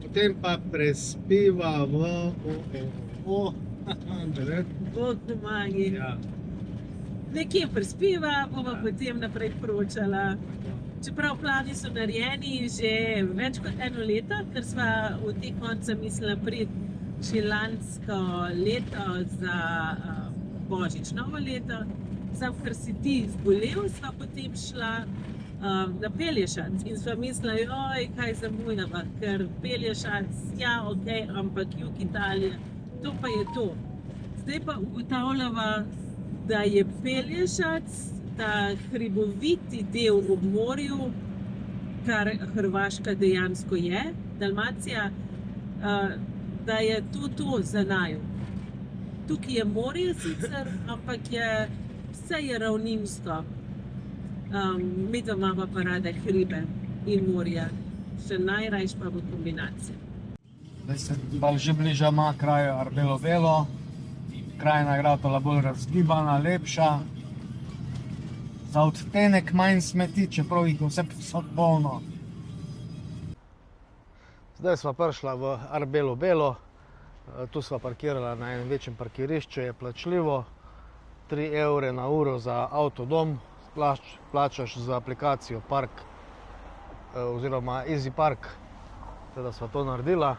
Potem pa prespiva v Bog pomagi. ja. Nekje prespiva, bomo potem naprej poročala. Čeprav plani so narejeni že več kot 1 leto, ker sva v te konce mislila priti še lansko leto za Božič, novo leto. Sam, ker si ti zbolel, sva potem šla na Pelješac in sva mislila, joj, kaj zamujava, ker Pelješac, ja, ok, ampak jug Italije, to pa je to. Zdaj pa ugotavljava, da je Pelješac, ta hriboviti del ob morju, kar Hrvaška dejansko je, Dalmacija, da je to za naju. Tukaj je morje sicer, ampak vse je ravninsko. Mi da imamo pa rade hribe in morja, še najrajš pa v kombinaciji. Zdaj se že bližamo kraju Arbelo Velo. Krajina je gradila bolj razgibana, lepša. Za odtenek manj smeti, čeprav jih vse polno. Zdaj smo prišla v Arbelo Velo. Tu smo parkirala na enem večjem parkirišču, je plačljivo. 3 evre na uro za avtodom. Plačaš za aplikacijo Park oziroma Easy Park. Teda sva to naredila.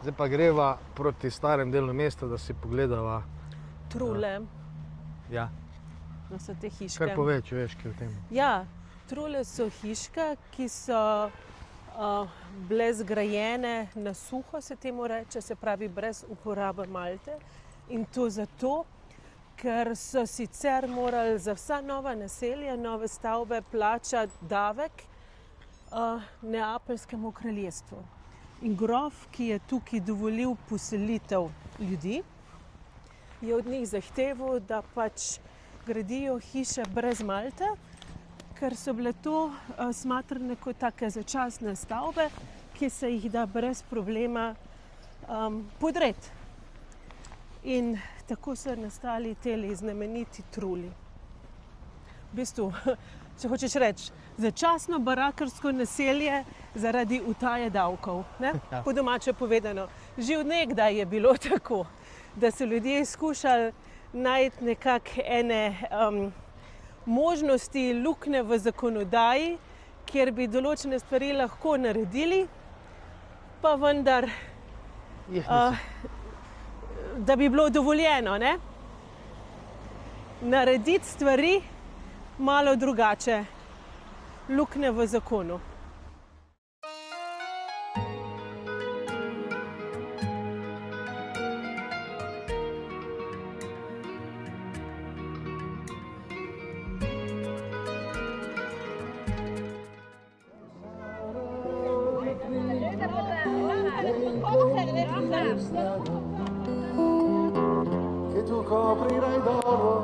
Zdaj pa greva proti starem delu mesta, da si pogledava. Trule. Ja. No, so te hiške. Kar povej, če veš, kaj o tem. Ja, trule so hiške, ki so bile zgrajene na suho, se temu reče, se pravi brez uporabe malte. In to zato, ker so sicer morali za vsa nova naselja, nove stavbe plačati davek Neapeljskemu kraljestvu. In grof, ki je tukaj dovolil poselitev ljudi, je od njih zahteval, da pač gradijo hiše brez malte, ker so bile to smatrane kot take začasne stavbe, ki se jih da brez problema podreti. In tako so nastali teli znameniti truli. V bistvu, če hočeš reči, začasno barakarsko naselje zaradi utaje davkov, ne? Ja. Po domače povedano. Že od nekdaj je bilo tako, da so ljudje skušali najti nekako ene možnosti, luknje v zakonodaji, kjer bi določene stvari lahko naredili, pa vendar, da bi bilo dovoljeno, ne? Narediti stvari malo drugače, luknje v zakonu. Che tu coprirai d'oro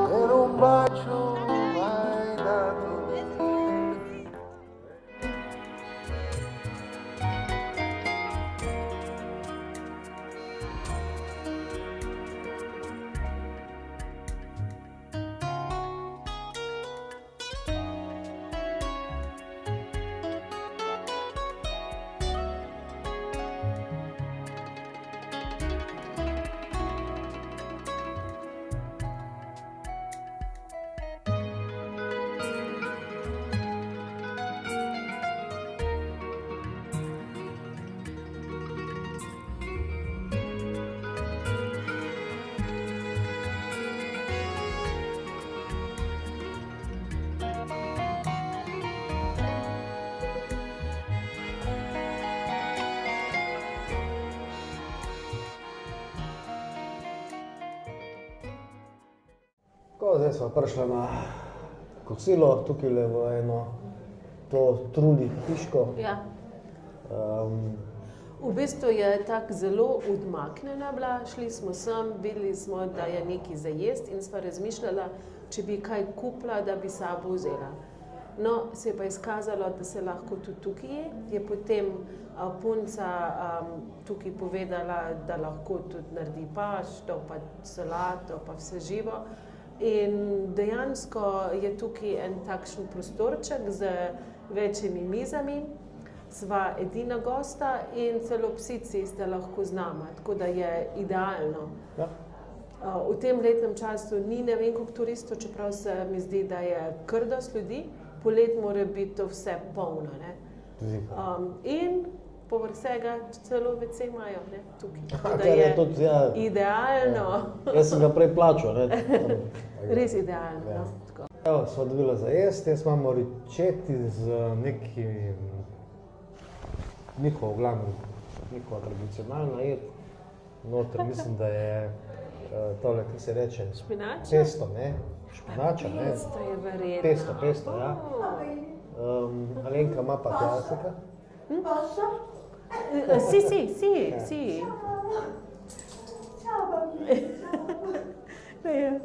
per un bacio mai dato. Zdaj smo prišli na kosilo, tukaj v eno to truli hiško. Ja. V bistvu je tako zelo odmaknjena bila, šli smo sem, videli smo, da je nekaj za jesti in sva razmišljala, če bi kaj kupila, da bi sabo vzela. No, se je pa izkazalo, da se lahko tudi tukaj je. Je potem punca tukaj povedala, da lahko tudi naredi pašto, pa solato, pa vse živo. In dejansko je tukaj en takšen prostorček z večjimi mizami. Sva edina gosta in celo psici ste lahko z nama, tako da je idealno. Ja. V tem letnem času ni ne vem koliko turistov, čeprav se mi zdi, da je kar dosti ljudi. Polet mora biti to vse polno, ne? In povrh vsega celo WC imajo, ne, tukaj. Tako da je tudi, idealno. Jaz sem ga prej plačal, ne? Res idealno, no? Tako. Evo, smo dobili za jesti, jaz imamo ričeti z nekim njihovo glavno, njihova tradicionalna jed. Noter mislim, da je tole, ki se reče, Špinača? pesto, ne? Špinača, ne? Pesto je verjetno. Pesto, ja. Alenka ima pa klasika. Sì. Ne.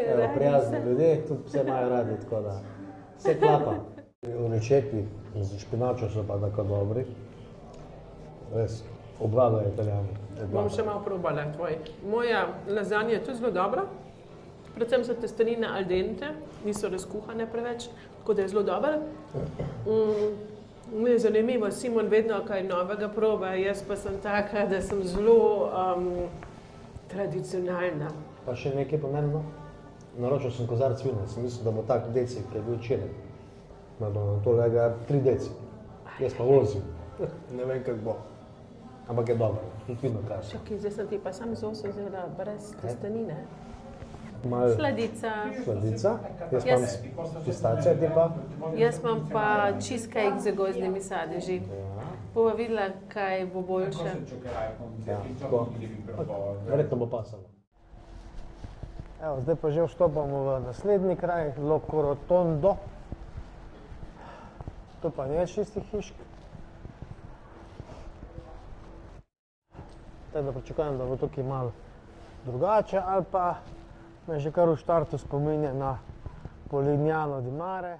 Evo, prijazni ljudje, tudi vse imajo radi, tako da vse klapa. Ričeti z špinačo so pa tako dobri. Res, obvladajo Italijani. Bom še malo probala tvoj. Moja lazanja je tudi zelo dobra. Predvsem so testenine al dente, niso razkuhane preveč, tako da je zelo dober. Mi je zanimivo, Simon vedno kaj novega proba, jaz pa sem taka, da sem zelo tradicionalna. Pa še nekaj pomembno. Naročil sem kozarec vina, sem mislil, da bo tak deci, ki je bil včeraj. Tole ga 3 deci. Jaz pa vozim. Ne vem, kako bo. Ampak je dobro, tudi vino kaže. Čakaj, zdaj sem ti pa sam z oso vzela brez testenine. Malo Sladica. sladica, jaz imam pistacija, ti pa? Jaz imam pa cheesecake z gozdnimi sadeži. Bova videla, kaj bo boljše. Ja, tako. Verjetno bo pasalo. Evo, zdaj pa že vstopamo v naslednji kraj, Locorotondo. To pa ni več istih hišk. Tako da pričakujem, da bo tukaj malo drugače, ali pa me že kar v štartu spominja na Polignano di Mare.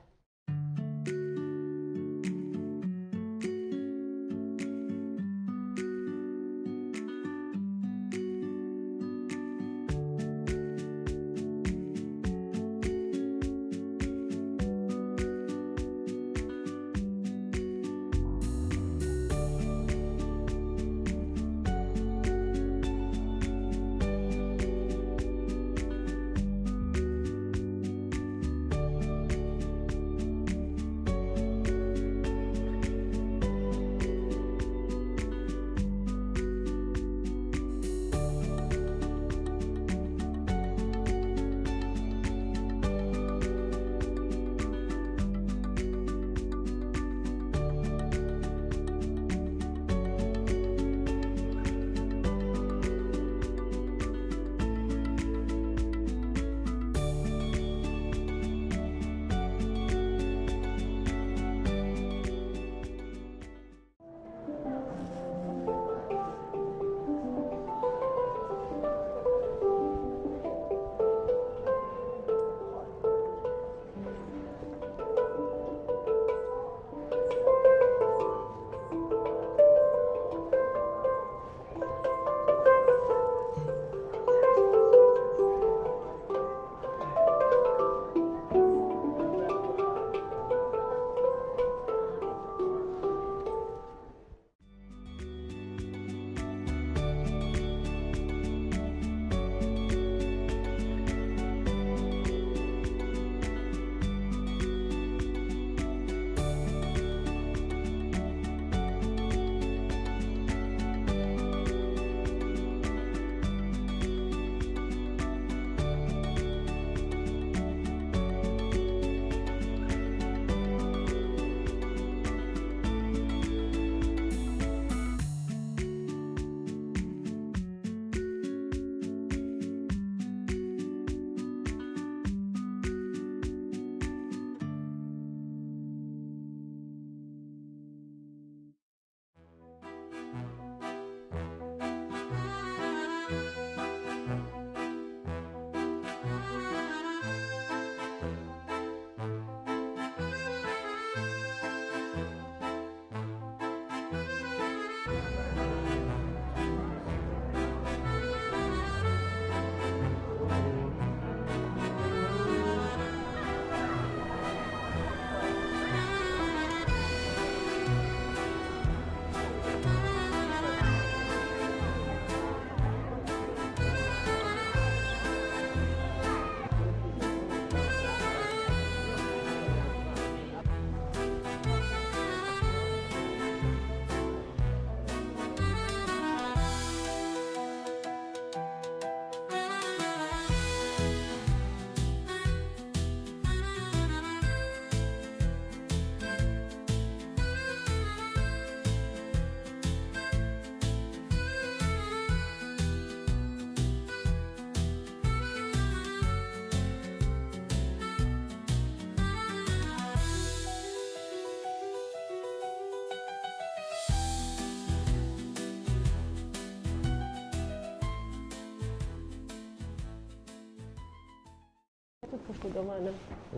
Tudi pošto doma, ne?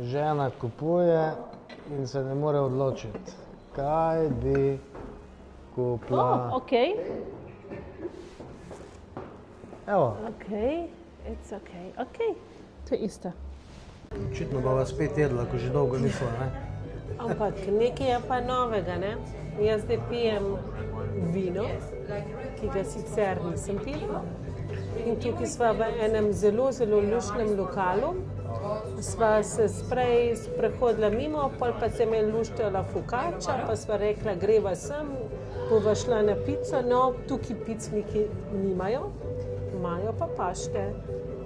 Žena kupuje in se ne more odločiti, kaj bi kupila. Okej. Evo, Okej, it's okej, okej. To je isto. očitno bova spet jedla, ko že dolgo nisva, ne? Ampak nekaj je pa novega, ne? Jaz zdaj pijem vino, ki ga sicer nisem pila. In tukaj sva v enem zelo, zelo luštnem lokalu. Sva se prej sprehodila mimo, pol pa se me luštala focaccia, pa sva rekla, greva sem, bova šla na pico. No, tukaj picniki nimajo, imajo pa pašte.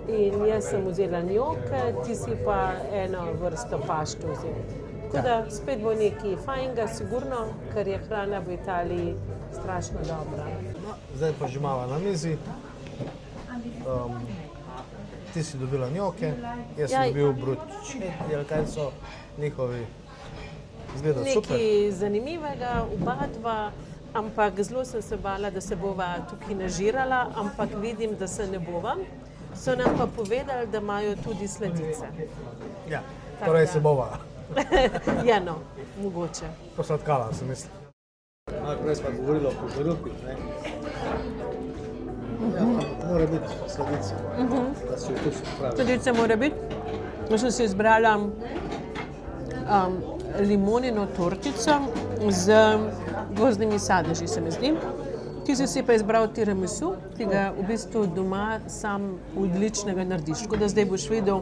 In jaz sem vzela njoke, ti si pa eno vrsto pašte vzela. Tako da spet bo nekaj fajnega, sigurno, ker je hrana v Italiji strašno dobra. No, zdaj pa že malo na mizi. Ti si dobila njoke, jaz sem dobil bruschetta, ali kaj so njihovi. Izgleda super. Nekaj zanimivega, oba dva, ampak zelo sem se bala, da se bova tukaj nažirala, ampak vidim, da se ne bova. So nam pa povedali, da imajo tudi sladice. Ja, torej se bova Ja, no, mogoče. posladkala, sem mislil. Najprej smo govorili o požirukih, ne? Ja, mora biti sladice, da si okus pravi. Sladice mora biti. Jaz sem si izbrala limonino tortico z gozdnimi sadeži, se mi zdi. Ti si pa izbral tiramisu, ki ga v bistvu doma sam odličnega narediš. Tako da zdaj boš videl,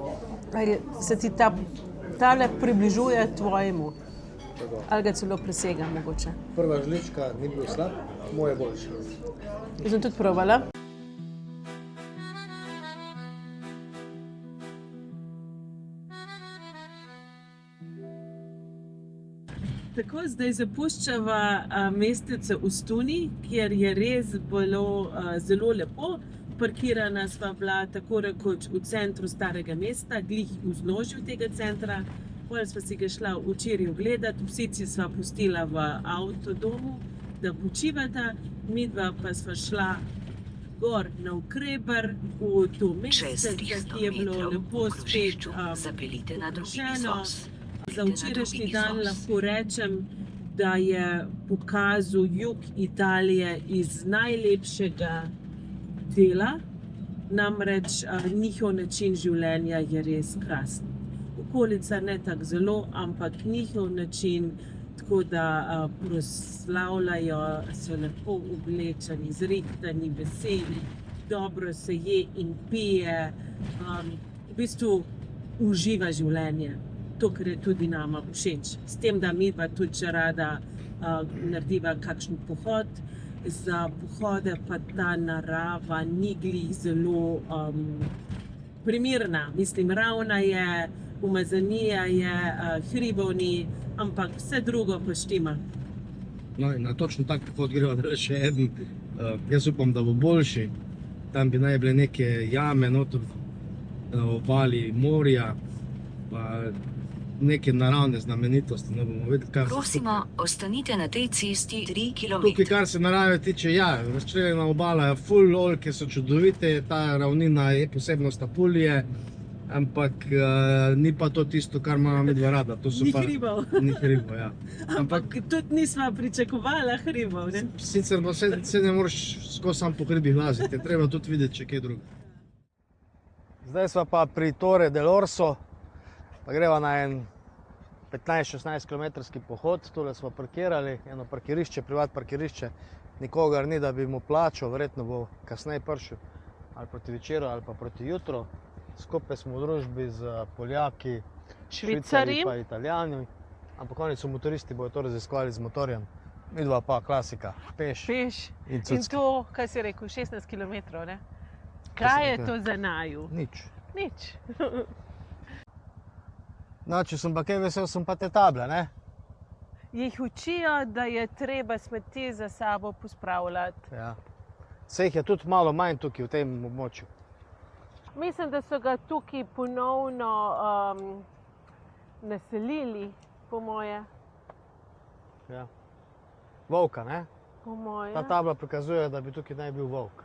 ali se ti tale približuje tvojemu. Ali ga celo presega mogoče. Prva žlička ni bil slab, moje boljše. Jaz sem tudi provala. Tako, zdaj zapuščava mestece Ustuni, kjer je res bilo zelo lepo. Parkirana sva bila tako rekoč v centru starega mesta, glih v vznožju tega centra. Potem sva si ga šla včeraj ogledati, psici sva pustila v avtodomu, da počivata. Midva pa sva šla gor na Ukreber v to mestece, ki je bilo lepo spet zapeljite na drugi okrašeno. izvoz. Za včerajšnji dan lahko rečem, da je pokazal jug Italije iz najlepšega dela, namreč njihov način življenja je res krasen. Okolica ne tako zelo, ampak njihov način, tako da proslavljajo, so lepo oblečeni, zrihtani, veseli, dobro se je in pije, v bistvu uživa življenje. To, kar je tudi nama všeč. S tem, da midva tudi če rada narediva kakšen pohod. Za pohode pa ta narava ni glih zelo primirna. Mislim, ravna je, umazanija je, hribov ni, ampak vse drugo pa štima. No in na točno tak pohod greva še eden. Jaz upam, da bo boljši. Tam bi naj bile neke jame noter na obali morja, pa neke naravne znamenitosti, no bomo videli, kaj se Prosimo, ostanite na tej cesti 3 km. tukaj, kar se narave tiče, ja, razstreljena obala je full, oljke so čudovite, ta ravnina je posebnost Apulije, ampak ni pa to tisto, kar imamo midva rada. To so Ni pa, hribov. Ni hribov, ja. Ampak tudi nisva pričakovala hribov, ne? Sicer pa se ne moreš skozi sam po hribih laziti, je treba tudi videti, če kaj drugo. Zdaj sva pa pri Torre del Orso, pa greva na en 15-16 km pohod. Tule smo parkirali, eno parkirišče, privat parkirišče, nikogar ni, da bi mu plačal, verjetno bo kasneje prišel, ali proti večeru, ali pa proti jutru. Skupaj smo v družbi z Poljaki, Švicarji pa Italijani, ampak oni so motoristi, bojo to raziskovali z motorjem. Midva pa klasika, peš in In cucki. to, kaj si rekel, 16 km, ne? Kaj je to za naju? Nič. Nič. No, če sem pa kaj vesel, sem pa te table, ne? Jih učijo, da je treba smeti za sabo pospravljati. Ja. Se jih je tudi malo manj tukaj v tem območju. Mislim, da so ga tukaj ponovno naselili, po moje. Ja. Volka, ne? Po moje. Ta tabla prikazuje, da bi tukaj naj bil volk.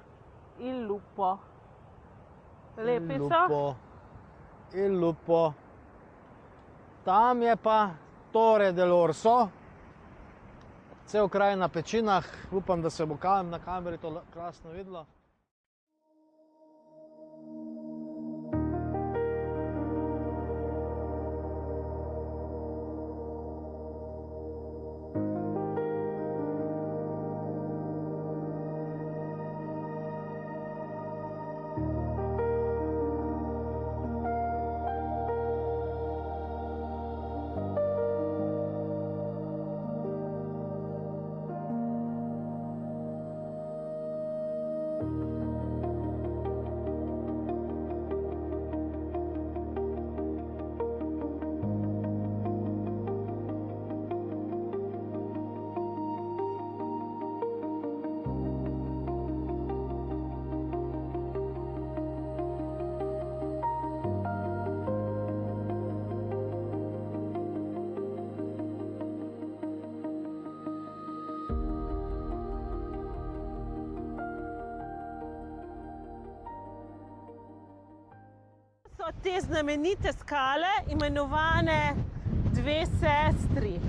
In lupo. Lepi so. Lupo. il lupo. Tam je pa Torre dell'Orso, cel kraj na pečinah, upam, da se bo na kameri to krasno videlo. So te znamenite skale, imenovane Dve sestri.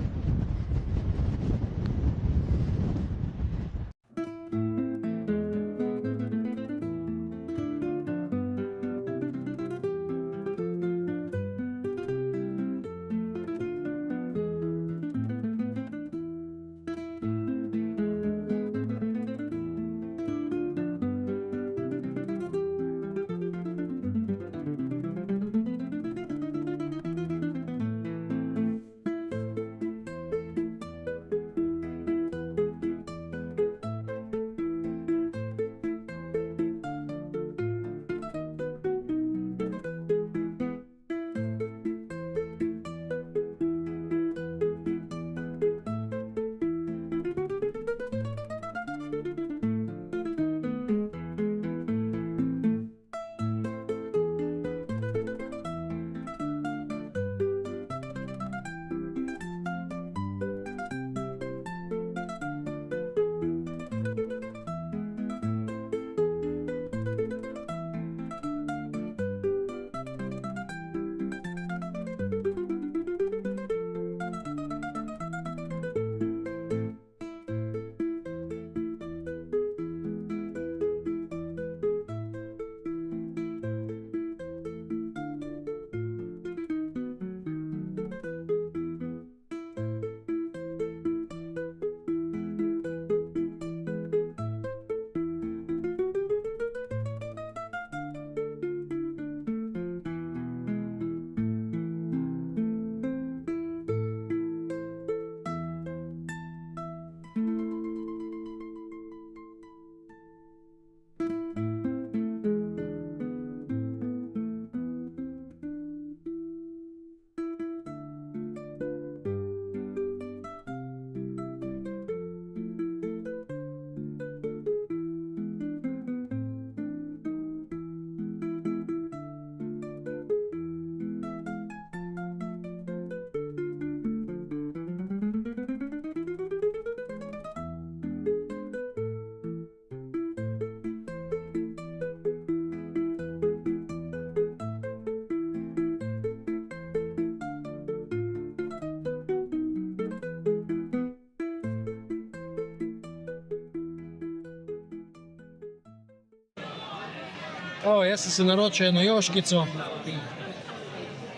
Evo, jaz sem se naročil eno joškico,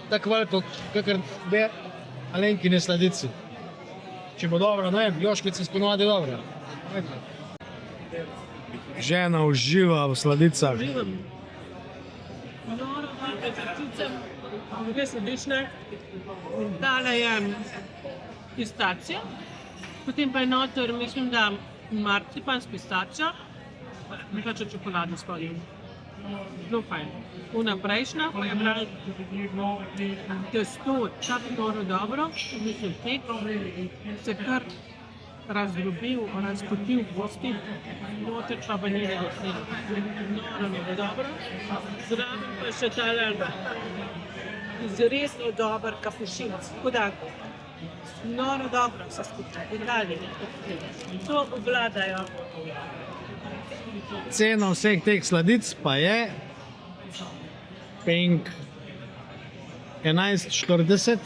tako veliko, kakor be Alenkine sladici. Če bo dobro, ne vem, joškice so ponovadi dobre. Žena uživa v sladicah. Res odlične. Tale je pistacija, potem pa je noter, mislim, da marcipan s pistacijo, nekaj čokolade spodaj. Zelo fajn. Una prejšnja pa je bila testo tako dobro, mislim, tek, se kar razdrobil, razpotil v gosti, noter pa vaniljevo snega. Dobro. Zraven pa še tale zresno dober kapušinc. Tako da, noro dobro vse skupaj. Dalje. To obvladajo. Cena vseh teh sladic pa je pink 11,40.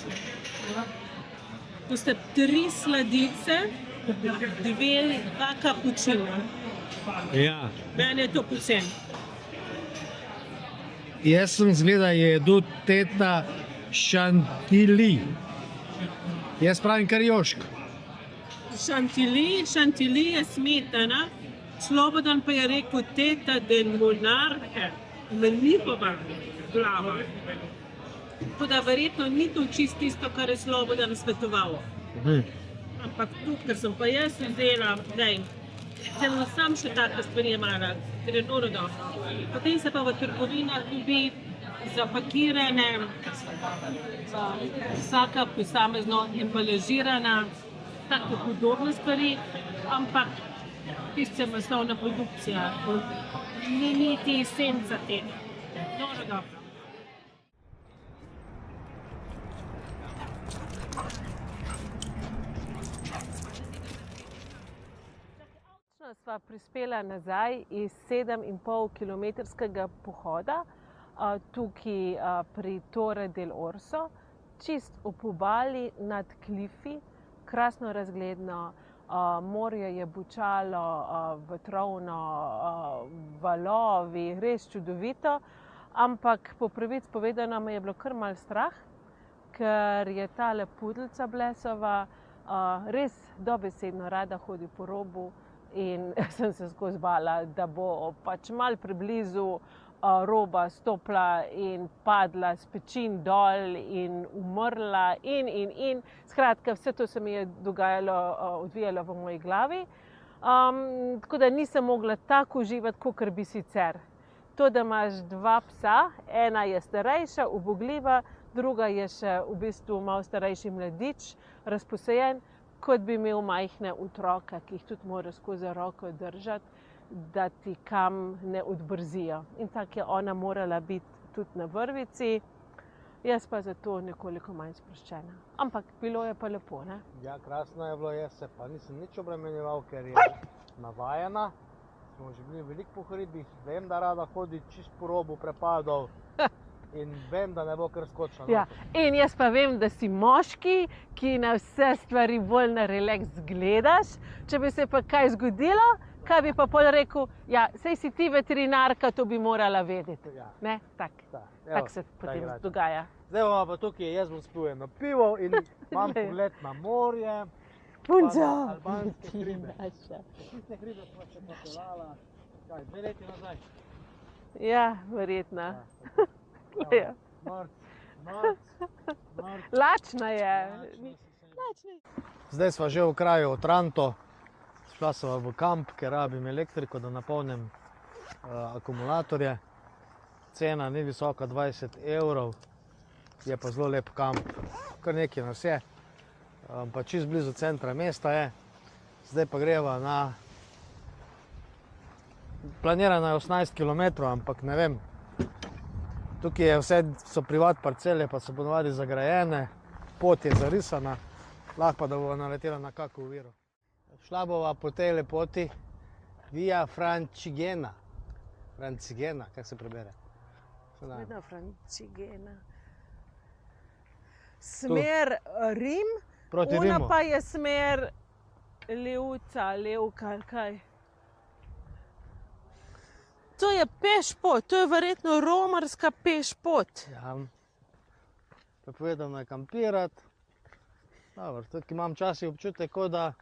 To sta 3 sladice, 2 kapučina. Ja. Meni je to poceni. Jaz sem zgleda jedu teta šantili. Jaz pravim kar jošk. Šantilij je smetana, Slobodan pa je rekel teta del monarhe, njihova glava. Tako da verjetno ni to čisto tisto, kar je Slobodan svetoval. Ampak tu, ker sem pa jaz vzela, sem sam še take stvari jemala, ker je noro dobro. Potem se pa v trgovinah dobi zapakirane, vsaka posamezno embalažirana, tako podobne stvari, ampak tiste masovna produkcija, ni niti esenca tega. Noro dobro. Sva prispela nazaj iz 7,5 kilometrskega pohoda tukaj pri Torre del Orso, čist ob obali nad klifi, krasno razgledno, morje je bučalo, vetrovno, valovi, res čudovito, ampak po pravici povedano me je bilo kar malo strah, ker je tale pudeljca blesova res dobesedno rada hodi po robu. In sem se skozi bala, da bo pač malo preblizu roba stopila in padla s pečin dol in umrla in. Skratka, vse to se mi je odvijalo v moji glavi. Tako da nisem mogla tako uživati, kakor bi sicer. To, da imaš 2 psa, ena je starejša, ubogljiva, druga je še v bistvu malo starejši mladič, razposajen, kot bi imel majhne otroka, ki jih tudi moraš skozi roko držati, da ti kam ne odbrzijo. In tako je ona morala biti tudi na vrvici, jaz pa zato nekoliko manj sproščena. Ampak bilo je pa lepo, ne? Ja, krasno je bilo, jaz se pa nisem nič obremenjeval, ker je navajena. Smo že bili veliko po hribih, vem, da rada hodi čist po robu prepadov. In vem, da ne bo kar skočila. Ja. In jaz pa vem, da si moški, ki na vse stvari bolj na relaks gledaš. Če bi se pa kaj zgodilo, kaj bi pa pol rekel, ja, saj si ti veterinarka, to bi morala vedeti. Ja. Ne? Tak se potem dogaja. Zdaj bomo pa tukaj, jaz bom spil eno pivo in imam pogled na morje. Punča! Albanske hribe. Tiste hribe smo še popeljala, 2 leti nazaj. Ja, verjetno. Ja. Lačna je. Zdaj sva že v kraju Otranto. Šla sva v kamp, ker rabim elektriko, da napolnim akumulatorje. Cena ni visoka, 20 €. Je pa zelo lep kamp. Kar nekaj nas je. Pa čist blizu centra mesta je. Zdaj pa greva na... Planirana je 18 km, ampak ne vem. Tukaj je vse, so privat parcele, pa so ponovadi zagrajene, pot je zarisana, lahko pa da bova naletela na kakšno oviro. Šla bova po tej lepoti Via Francigena. Francigena, kako se prebere? Vedno Francigena. Smer Rim, Proti ona Rimu. pa je smer Levka ali kaj. To je pešpot, to je verjetno romarska pešpot. Ja, prepovedano je kampirati. Dobro, tukaj imam včasih občutek, kot da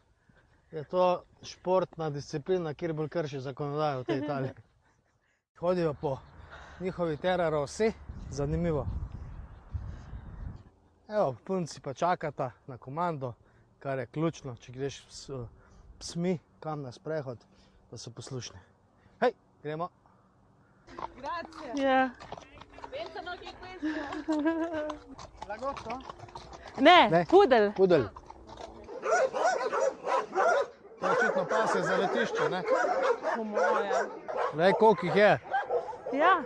je to športna disciplina, kjer bolj krši zakonodajo v tej Italiji. Hodijo po njihovi Terra Rossi, zanimivo. Evo, punci pa čakata na komando, kar je ključno, če greš s psmi kam na sprehod, da so poslušni. Hej, gremo. Grazie. Ja. Lagotto? Ne, pudelj. Pudelj. To je očitno pasje za letišče, ne? Po moje. Glej, koliko jih je. Ja.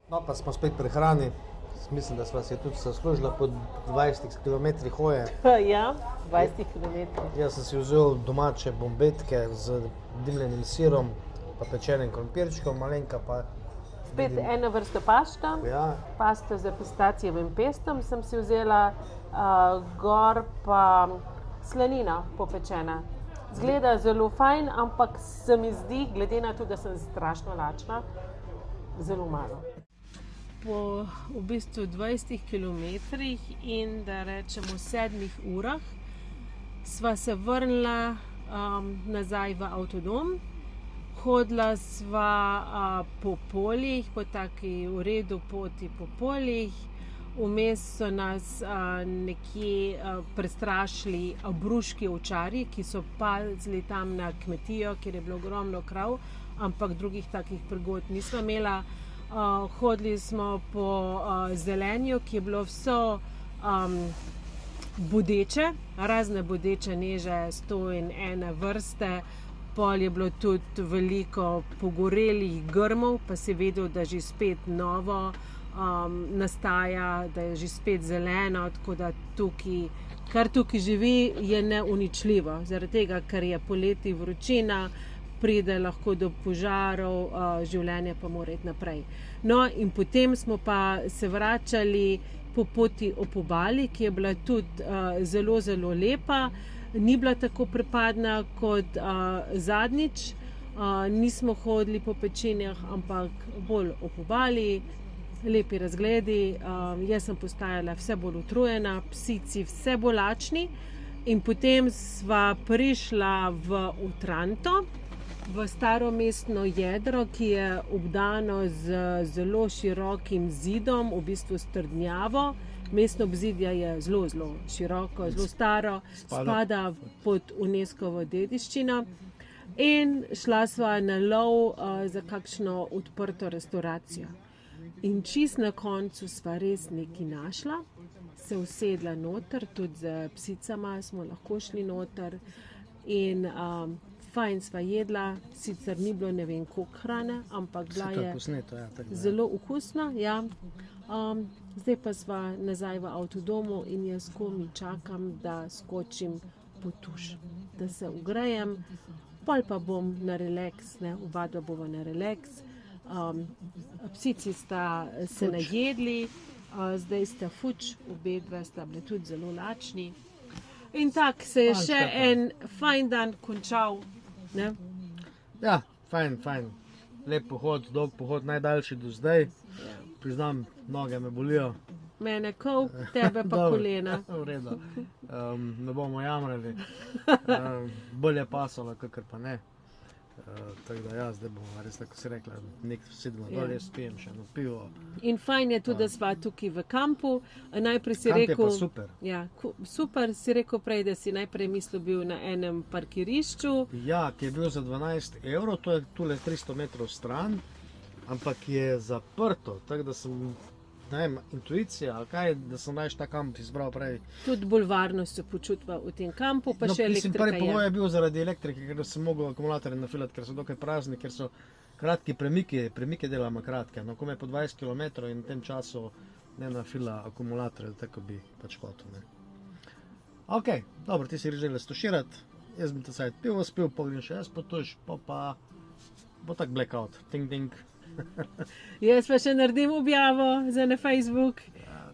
No, pa smo spet pri hrani. Mislim, da sva se tudi zaslužila po 20 km hoje. Ja, 20 km. Jaz sem si vzel domače bombetke z dimljenim sirom, pa pečenim krompirčkom, malenka pa... Spet ena vrsta pašta. Ja, Pasto z pistacijevim pestom sem si vzela, gor pa slanina popečena. Zgleda zelo fajn, ampak se mi zdi, glede na to, da sem strašno lačna, zelo malo. Po v bistvu 20 km in da rečemo 7 urah sva se vrnila nazaj v avtodom. Hodila sva po poljih, po taki v redu poti po poljih. Vmes so nas nekje prestrašili bruški ovčarji, ki so pazili tam na kmetijo, kjer je bilo ogromno krav, ampak drugih takih prigod nisva imela. Hodili smo po zelenju, ki je bilo vso bodeče, razne bodeče neže, 101 vrste. Pol je bilo tudi veliko pogorelih grmov, pa si vedel, da že spet novo nastaja, da je že spet zeleno, tako da tukaj, kar tukaj živi, je neuničljivo. Zaradi tega, ker je poleti vročina, pride lahko do požarov, življenje pa mora iti naprej. No, in potem smo pa se vračali po poti ob obali, ki je bila tudi zelo, zelo lepa. Ni bila tako prepadna kot zadnjič. Nismo hodili po pečenjah, ampak bolj ob obali, lepi razgledi. Jaz sem postajala vse bolj utrujena, psici vse bolj lačni. In potem sva prišla v Otranto, v staro mestno jedro, ki je obdano z zelo širokim zidom, v bistvu s trdnjavo. Mestno obzidje je zelo, zelo široko, zelo staro, spada pod UNESCO-vo dediščino. In šla sva na lov za kakšno odprto restauracijo. In čist na koncu sva res nekaj našla, se usedla noter, tudi z psicama smo lahko šli noter. In fajn sva jedla, sicer ni bilo ne vem koliko hrane, ampak bila je zelo okusna. Ja. Zdaj pa sva nazaj v avtodomu in jaz komi čakam, da skočim po tuš, da se ogrejem, pol pa bom na relaks, oba dva bova na relaks. Psici sta se najedli, zdaj sta fuč, obe dve sta bili tudi zelo lačni. In tako se je še en fajn dan končal. Ne? Ja, fajn. Lep pohod, dolg pohod, najdaljši do zdaj. Priznam, noge me bolijo. Mene kol, tebe pa kolena. V redu. Ne bomo jamrali. Bolje pasalo, kakor pa ne. Tako da ja, zdaj bomo res, tako si rekla, sedimo dol, jaz pijem še eno pivo. In fajn je tudi, da sva tukaj v kampu. Najprej si Kamp je rekel, pa super. Ja, super si rekel prej, da si najprej mislil bil na enem parkirišču. Ja, ki je bil za 12 €, to je tule 300 metrov stran, ampak je zaprto, tako da sem, ne vem, intuicija ali kaj, da sem raje ta kamp izbral prej. Tudi bolj varno se počutva v tem kampu, pa še Mislim, elektrika prvi pogoj je. je bil zaradi elektrike, ker sem mogel akumulatorje nafilati, ker so dokaj prazni, ker so kratki premike delamo kratke, no komaj po 20 km in v tem času ne nafila akumulatorje, tako bi pač hotel, ne. Ok, dobro, ti si želel stoširati, jaz bi ta sajt pivo spil, pogledam še jaz potuš, pa bo tak blackout, ting. Jaz pa še naredim objavo za na Facebook.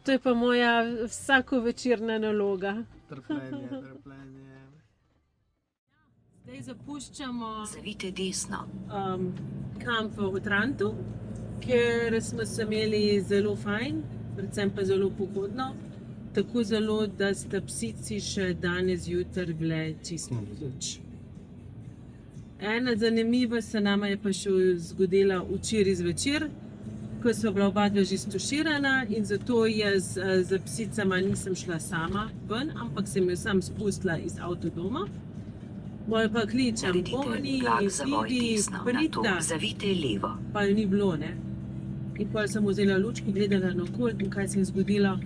To je pa moja vsakovečerna naloga. Trpljenje. Zdaj zapuščamo Zavite desno. kamp v Otrantu, kjer smo se imeli zelo fajn, predvsem pa zelo pohodno. Tako zelo, da sta psici še danes jutri bile čisto vključ. Ena zanimiva se nama je pa še zgodila včeraj zvečer, ko so bila oba dva že stoširana in zato jaz z psicama nisem šla sama ven, ampak sem jo sam spustila iz avtodoma. Bolj pa kličem, Boni, Naredite blag zavoj pridi, desno, nato pridita, zavite levo. pa jo ni bilo, ne. In potem sem vzela lučki, gledala naokoli in kaj se je zgodilo.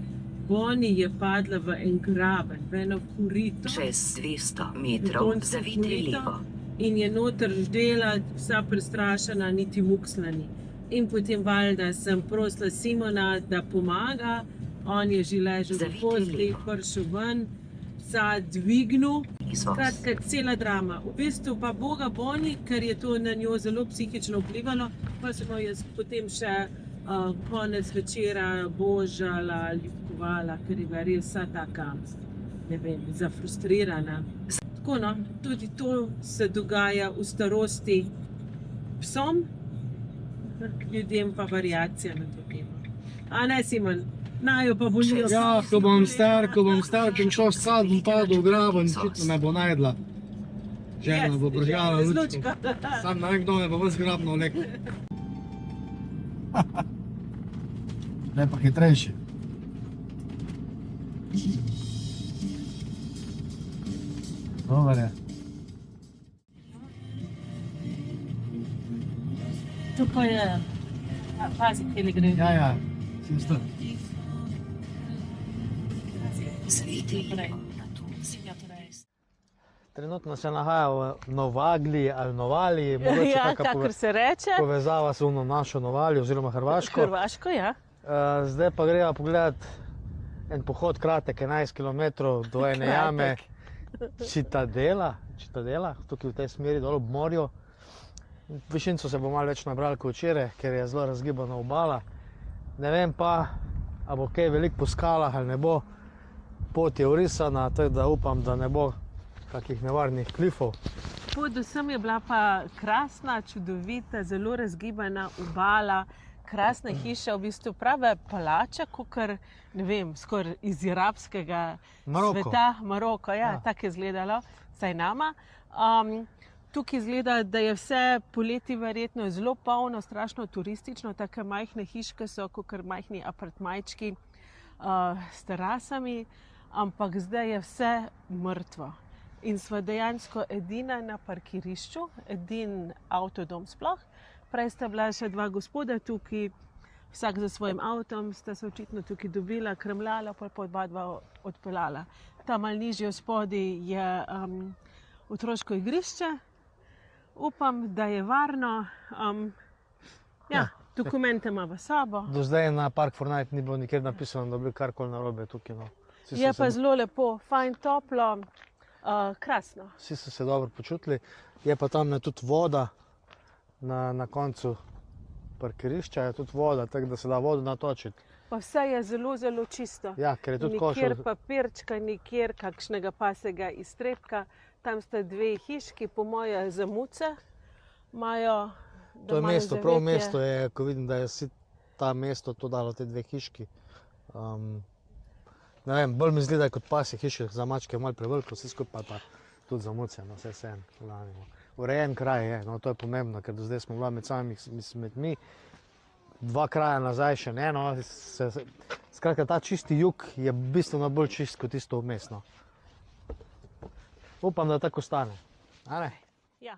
Boni je padla v en graben, v eno korito. Čez 200 metrov betonsko zavite korito levo. In je noter ždela, vsa prestrašena, niti muksla ni. In potem valjda sem prosila Simona, da pomaga. On je že ležal v Zaviti postelji, levo. prišel ven, psa dvignil. Izvoz. Skratka, cela drama. V bistvu pa Boga boni, ker je to na njo zelo psihično vplivalo. Pa sem jo jaz potem še konec večera božala, ljubkovala, ker je bila res vsa taka, ne vem, zafrustrirana. Tako no, tudi to se dogaja v starosti psom, ljudem pa variacija na to temo. A ne, Simon? Najo pa bolijo. Ja, ko bom star, bom šel sad, bom padel v grabo in očitno me bo najdla. Žena bo bržala lučko. Sam ne vem, kdo me bo ves grabno vlekel. Ne pa hitrejši. Dobar je. To pa je, pazi, kje gre. Ja, sem star. Zaviti Naprej. levo na to ceste. Trenutno se nahaja v Novagli ali Novali, mogoče Ja, kakšna kakor se reče. povezava s ono našo Novali oziroma Hrvaško. Hrvaško, ja. Zdaj pa greva pogledat en pohod kratek, 11 km do ene jame Citadela, tukaj v tej smeri dol ob morju. V Višincu se bo malo več nabral kot včeraj, ker je zelo razgibana obala. Ne vem pa, a bo kaj veliko po skalah ali ne bo. Pot je urisana, tako da upam, da ne bo kakih nevarnih klifov. Pot do sem je bila pa krasna, čudovita, zelo razgibana obala, krasna hiša, v bistvu prave palača, kakor, ne vem, skoraj iz arabskega sveta. Maroko, ja, tako je izgledalo, vsaj nama. Tukaj izgleda, da je vse poleti verjetno zelo polno, strašno turistično, take majhne hiške so, kakor majhni apartmajčki s terasami, ampak zdaj je vse mrtvo. In sva dejansko edina na parkirišču, edin avtodom sploh. Prej sta bila še dva gospoda tukaj, vsak za svojim avtom, sta se očitno tukaj dobila, krmljala, pa oba dva odpeljala. Tam malo nižje spodaj je otroško igrišče. Upam, da je varno. Dokumente ima v sabo. Do zdaj na Park Fortnite ni bilo nikjer napisano, da bi karkoli narobe tukaj. No. Je pa zelo lepo, fajn, toplo, krasno. Vsi so se dobro počutili. Je pa tam tudi voda na koncu parkirišča, je tudi voda, tako da se da vodo natočiti. Pa vse je zelo, zelo čisto. Ja, ker je tudi nikjer košar. papirčka, nikjer kakšnega pasega iztrebka. Tam sta dve hiški, po moje za muce. Imajo, To je mesto, prav mesto je, ko vidim, da je si ta mesto to dalo, te dve hiški. Ne vem, bolj mi zgleda kot pasje hiše, za mačke je malo preveliko, vse skupaj pa tudi za muce, no vse vsem. Urejen kraj je, no to je pomembno, ker do zdaj smo bila med mi. Dva kraja nazaj še ne, no. Skratka, ta čisti jug je bistveno bolj čist kot tisto vmes, no. Upam, da tako stane. A ne? Ja.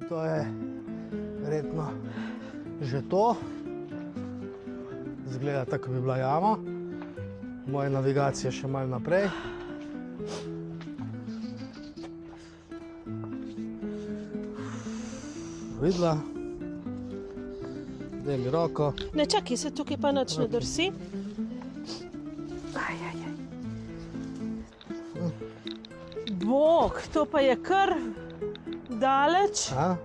To je verjetno že to. Zgleda tako, kot bi bila jama. Moja navigacija še malo naprej. Videla. Daj mi roko. Ne čakaj se, tukaj pa nič ne drsi. Bog, to pa je kar daleč. A?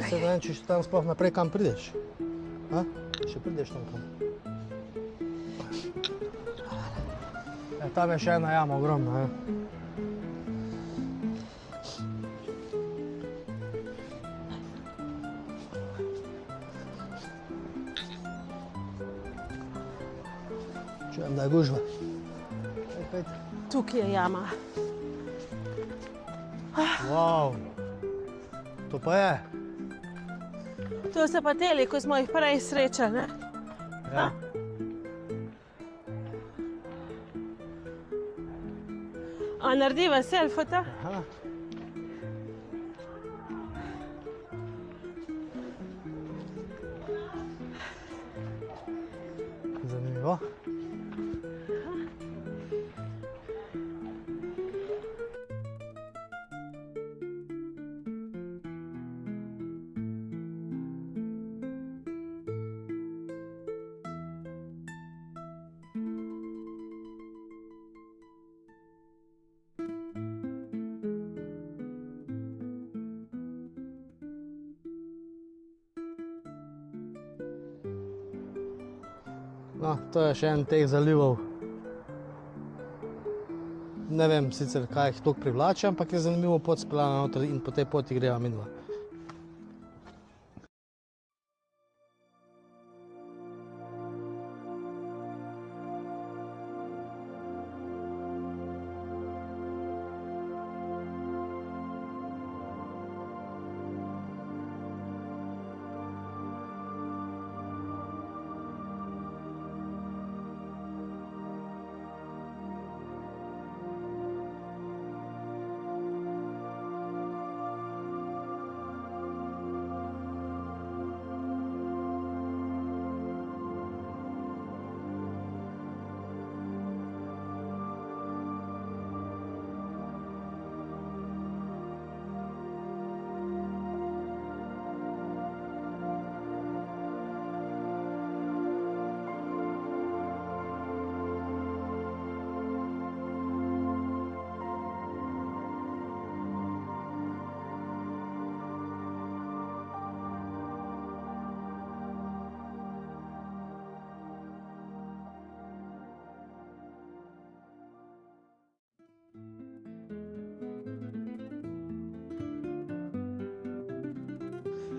Se ne vem, če še tam sploh naprej kam prideš. A? Še prideš tam kam. Ja, tam je še ena jama ogromna. Ja. Čujem, da je gužva. Tukaj je jama. Wow. To pa je. To so pa teli, ko smo jih prej srečali, ne? Ja. A narediva selfota? Aha. Zanimivo. No, to je še en teh zalivov. Ne vem sicer, kaj jih toliko privlači, ampak je zanimivo pot speljana noter in po tej poti greva midva.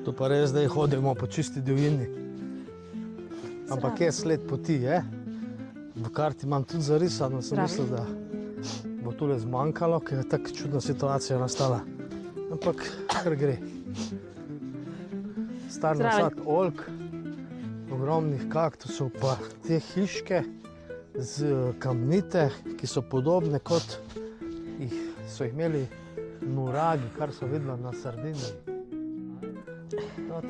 To pa res, da hodimo po čisti divjini. Ampak je sled poti, je. V karti imam tudi zarisano, sem mislil, da bo tule zmanjkalo, ker je tako čudna situacija nastala. Ampak kar gre. Star nasad oljk, ogromnih kaktusov, pa te hiške z kamnite, ki so podobne kot so jih imeli nuragi, kar so videli na Sardiniji. No,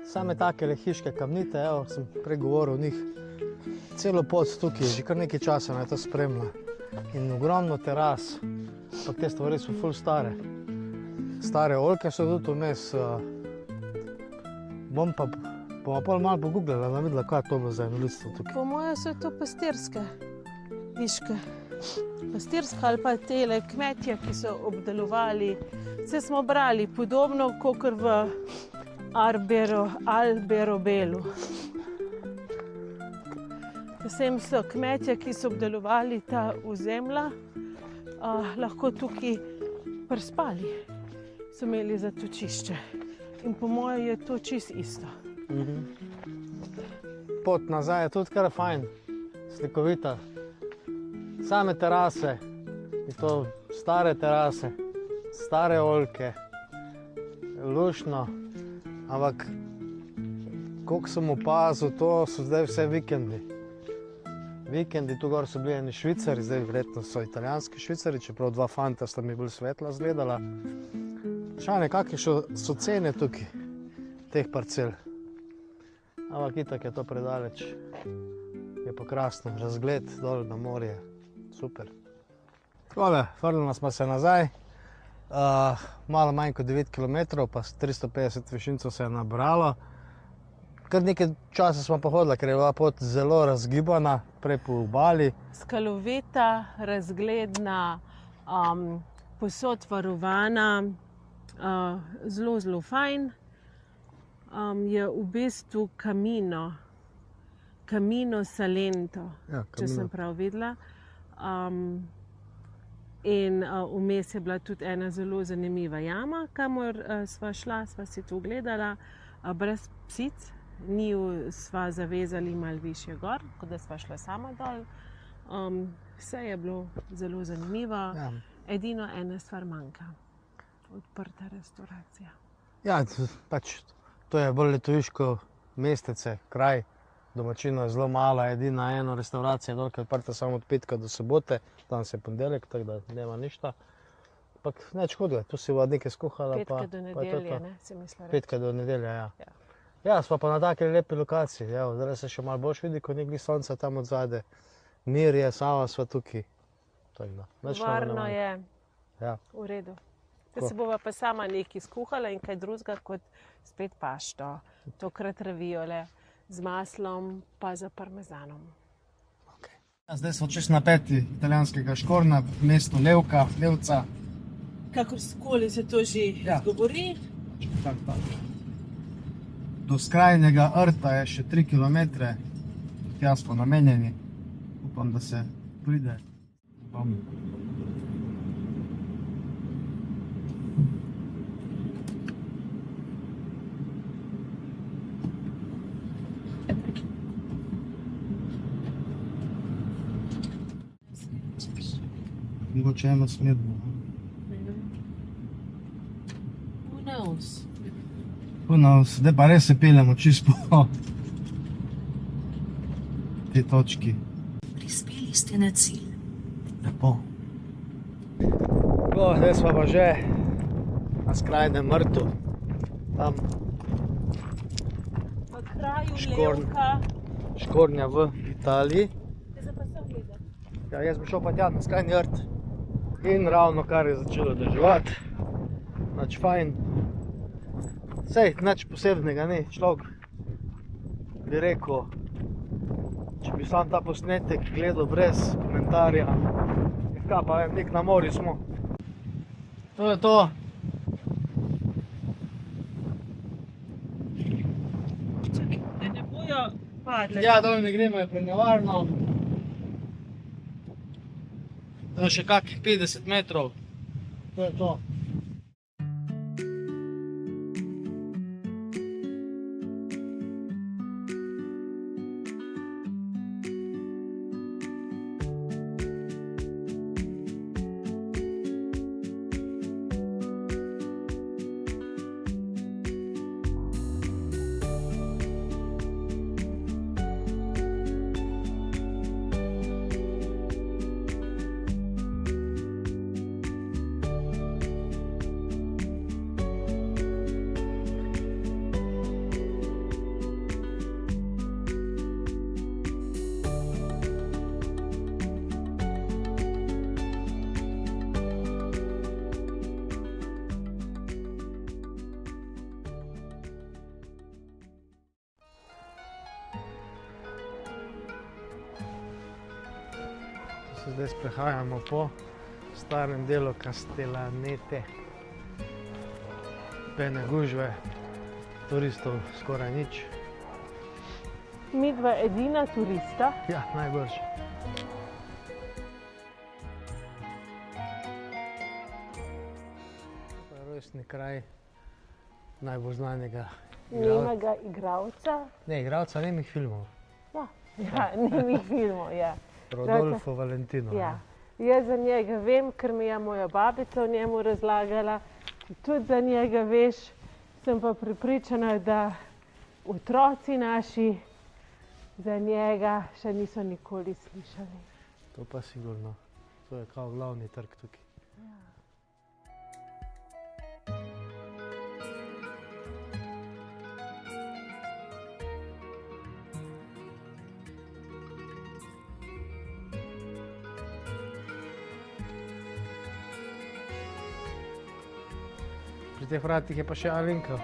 same takele hiške kamnite, evo, sem pregovoril o njih. Celo pot tukaj, že kar nekaj časa me to spremlja. In ogromno teras, pa te stvari so ful stare. Stare oljke so tudi vmes. Bomo pol malo pogooglala, da videla, kaj je to bilo za eno ljudstvo tukaj. Po moje so to pastirske hiške. Pastirska ali pa tele kmetje, ki so obdelovali. Vse smo brali, podobno kakor v Alberobelu. Vsem so kmetje, ki so obdelovali ta ozemlja, lahko tukaj prspali, so imeli zatočišče. In po moje je to čisto isto. Pot nazaj je tudi kar fajn, slikovita. Same terase, in to stare terase, stare oljke, luštno. Ampak, koliko sem opazil, to so zdaj vse vikendi. vikendi, tu gor so bili eni Švicari, zdaj verjetno so italijanski Švicari, čeprav dva fanta sta mi bolj svetla zgledala. Šane, kakšne so cene tukaj, teh parcel? Ampak itak je to predaleč. Je pa krasno, razgled dol na morje, super. Takole, vrnili smo se nazaj. Malo manj kot 9 km, pa 350 višincev se je nabralo. Kar nekaj časa smo pa hodili, ker je bila pot zelo razgibana, prej po obali. Skalovita, razgledna, posod varovana, zelo, zelo fajn. Je v bistvu Camino Salento, Ja, če sem prav videla. In vmes je bila tudi ena zelo zanimiva jama, kamor sva šla, sva si to gledala, brez psic. Njiju sva zavezali malo višje gor, kot da sva šla sama dol. Vse je bilo zelo zanimivo. Ja. Edino ena stvar manjka. Odprta restauracija. Ja, pač to je bolj letoviško mestece, kraj. Domačino je zelo malo, edina ena restauracija, dol, ki je odprta samo od petka do sobote, danes je ponedeljek, tako da nema ništa. Ampak nič hudega, tu si bo nekaj skuhala. Petka do nedelje, ne, si mislila reči. Petka do nedelje, ja. Ja, smo pa na taki lepi lokaciji, evo, zdaj se še malo boljš vidi, ko ni sonca tam od zadaj. Mir je, sama sva tukaj. Varno je, Ja. v redu. Zdaj se bova pa sama nekaj skuhala in kaj drugega kot spet pašto. Tokrat raviole z maslom pa za parmezanom. Okay. Ja, zdaj smo čez na peti italijanskega škorna, mesto Levca. Kakorkoli se to že izgovori. Tak. Do skrajnega rta je še 3 km, tja smo namenjeni. Upam, da se pride. Mogoče eno smer bo. Who knows? Zdaj pa res se peljemo čisto po tej točki. Prispeli ste na cilj. Lepo. Zdaj smo pa že na skrajnem rtu. Tam V kraju Škorn. Levka. Škornja v Italiji. Zdaj pa sem gledala. Ja, jaz bi šel pa tja na skrajni rt. In ravno kar je začelo deževati. Nič fajn. Sej, nič posebnega ni, človek bi rekel, če bi sam ta posnetek gledal brez komentarja, kaj pa vem, nek na morju smo. To je to. Da ne bojo padle. Ja, dol ne gremo, je prenevarno. To je še kakih 50 metrov. To je to. Se zdaj sprehajamo po starem delu Castellanete. Pene gužve, turistov skoraj nič. Mi dva edina turista. Ja, najboljše. To je rojstni kraj najbolj znanega Nemega igralca. Ne, igralca nemih filmov. Ja, nemih filmov, ja. Rodolfo Valentino. Ja. Jaz za njega vem, ker mi je moja babica o njemu razlagala. Tudi za njega veš, sem pa prepričana, da otroci naši Za njega še niso nikoli slišali. To pa sigurno. To je kao glavni trg tukaj. Pri teh vratih je pa še Alenka.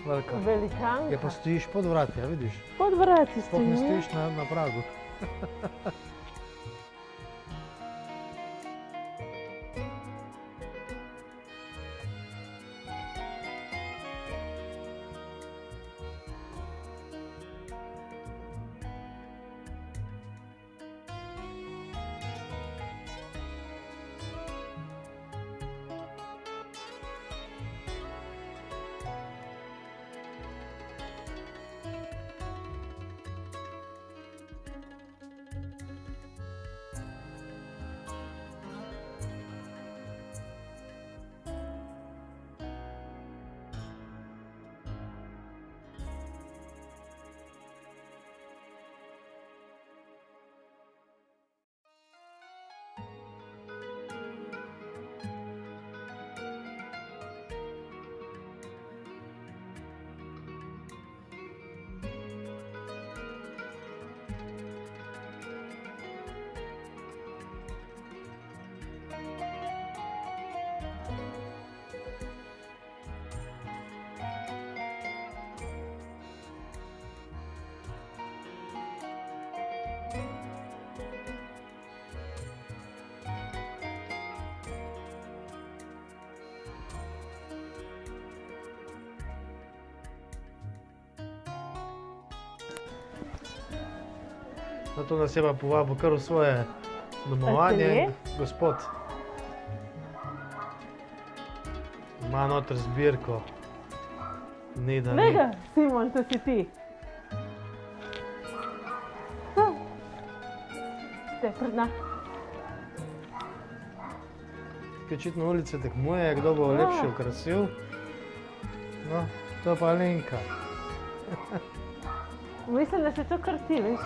Velika. Velikanka. Je pa stojiš pod vrati, ja vidiš? Pod vrati Sploh ne stoji. stojiš na pragu. Zato nas je pa povabil kar v svoje domovanje. Atelje? Gospod ima noter zbirko. Ni da Glej ni. ga, Simon, to si ti. Te pred nami. Tukaj očitno ulice tekmuje, kdo bo lepši okrasil. No, to je pa Alenka. Mislim, da se to kar ti, veš.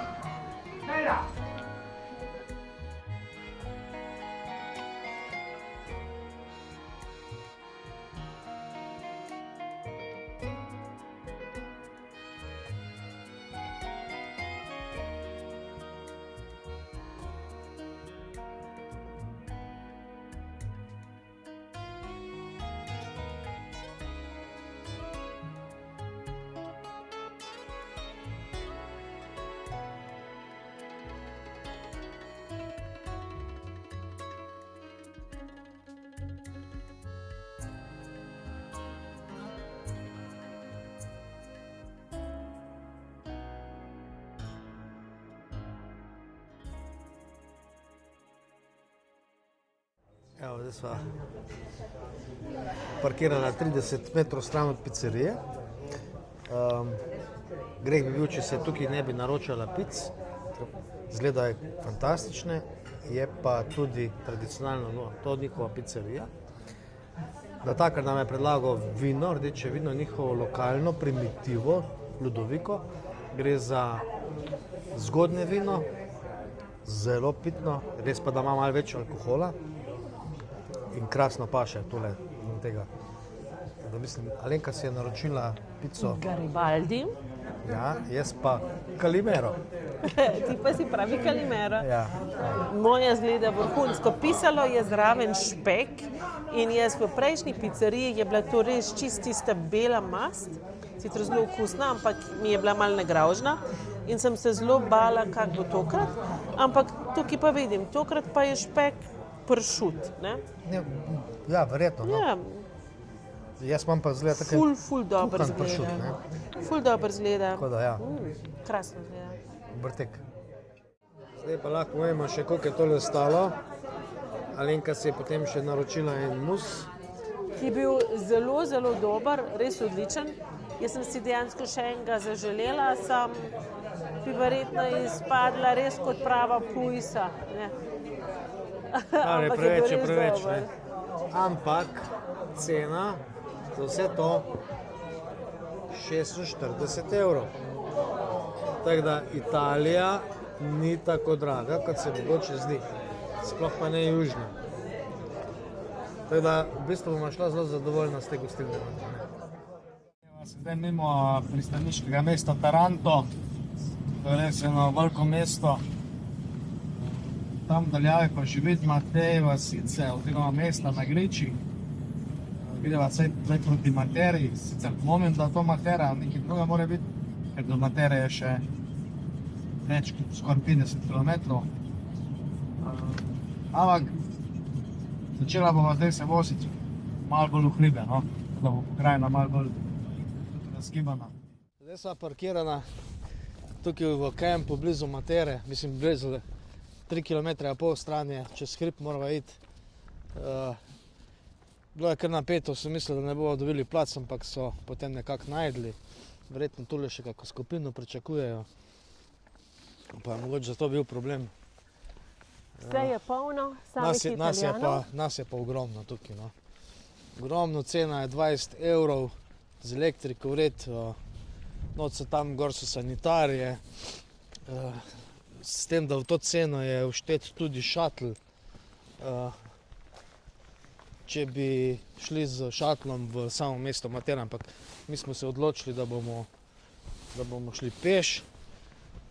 Evo, zdaj sva parkirana 30 metrov stran od pizzerije. Greh bi bil, če se tukaj ne bi naročala pic. Zgledajo fantastične, je pa tudi tradicionalno, no, to njihova pizzerija. Natakar nam je predlagal vino, rdeče vino, njihovo lokalno primitivo, Ludoviko. Gre za zgodnje vino, zelo pitno, res pa da ima malo več alkohola. In krasno paše tole in tega. Da mislim, Alenka si je naročila pico, Garibaldi, ja, jaz pa Calimero. ti pa si pravi Calimero. Ja. Moja zgleda vrhunsko. Pisalo je zraven špek in jaz v prejšnji pizzeriji je bila to res čista bela mast, sicer zelo okusna, ampak mi je bila malo negravžna in sem se zelo bala, kak bo tokrat, ampak tukaj pa vidim, tokrat pa je špek pršut, ne? Ne, ja, verjetno. No. Ja, Jaz imam pa zgleda tako ful dobro kuhan pršut, zgleda. ne. Ful dobro zgleda. Tako da ja, Krasno zgleda. brtek. Zdaj pa lahko povemo še, koliko je tole stalo. Alenka si je potem še naročila en mus. Ki je bil zelo dober, res odličen. Jaz sem si dejansko še enega zaželela, sam bi verjetno izpadla res kot prava pujsa. Ne? Kar je Ampak preveč, bil je res preveč. dober. Ne. Ampak cena za vse to 46 evrov. Tako da Italija ni tako draga, kot se mogoče zdi. Sploh pa ne južna. Tako da v bistvu bomo šla zelo zadovoljna s te gostilne. Zdaj mimo pristaniškega mesta Taranto, to je res eno veliko mesto. Tam daljavi pa že vidimo te vasice oziroma mesta na griči. Videva zdaj proti Materi, sicer dvomim, da to Matera, nekaj druga mora biti, ker do Matere je še več kot skoraj 50 km. Ampak začela bomo zdaj se voziti malo bolj v hribe, no? Da bo pokrajina malo bolj razgibana. Zdaj sva parkirana tukaj v kampu blizu Matere, mislim blizu 3,5 km stran je, čez hrib morava iti. Bilo je kar napeto, sem mislil, da ne bomo dobili plac, ampak so potem nekako najdli. Verjetno tule še kako skupino pričakujejo. Pa je mogoče zato bil problem. Vse je polno, samih Italijanov. Nas je pa ogromno tukaj, no. Ogromno, cena je 20 € z elektriko vred. Noč so tam gor so sanitarije. S tem, da v to ceno je vštet tudi šatl. Če bi šli z šatlom v samo mesto Matera, ampak mi smo se odločili, da bomo šli peš.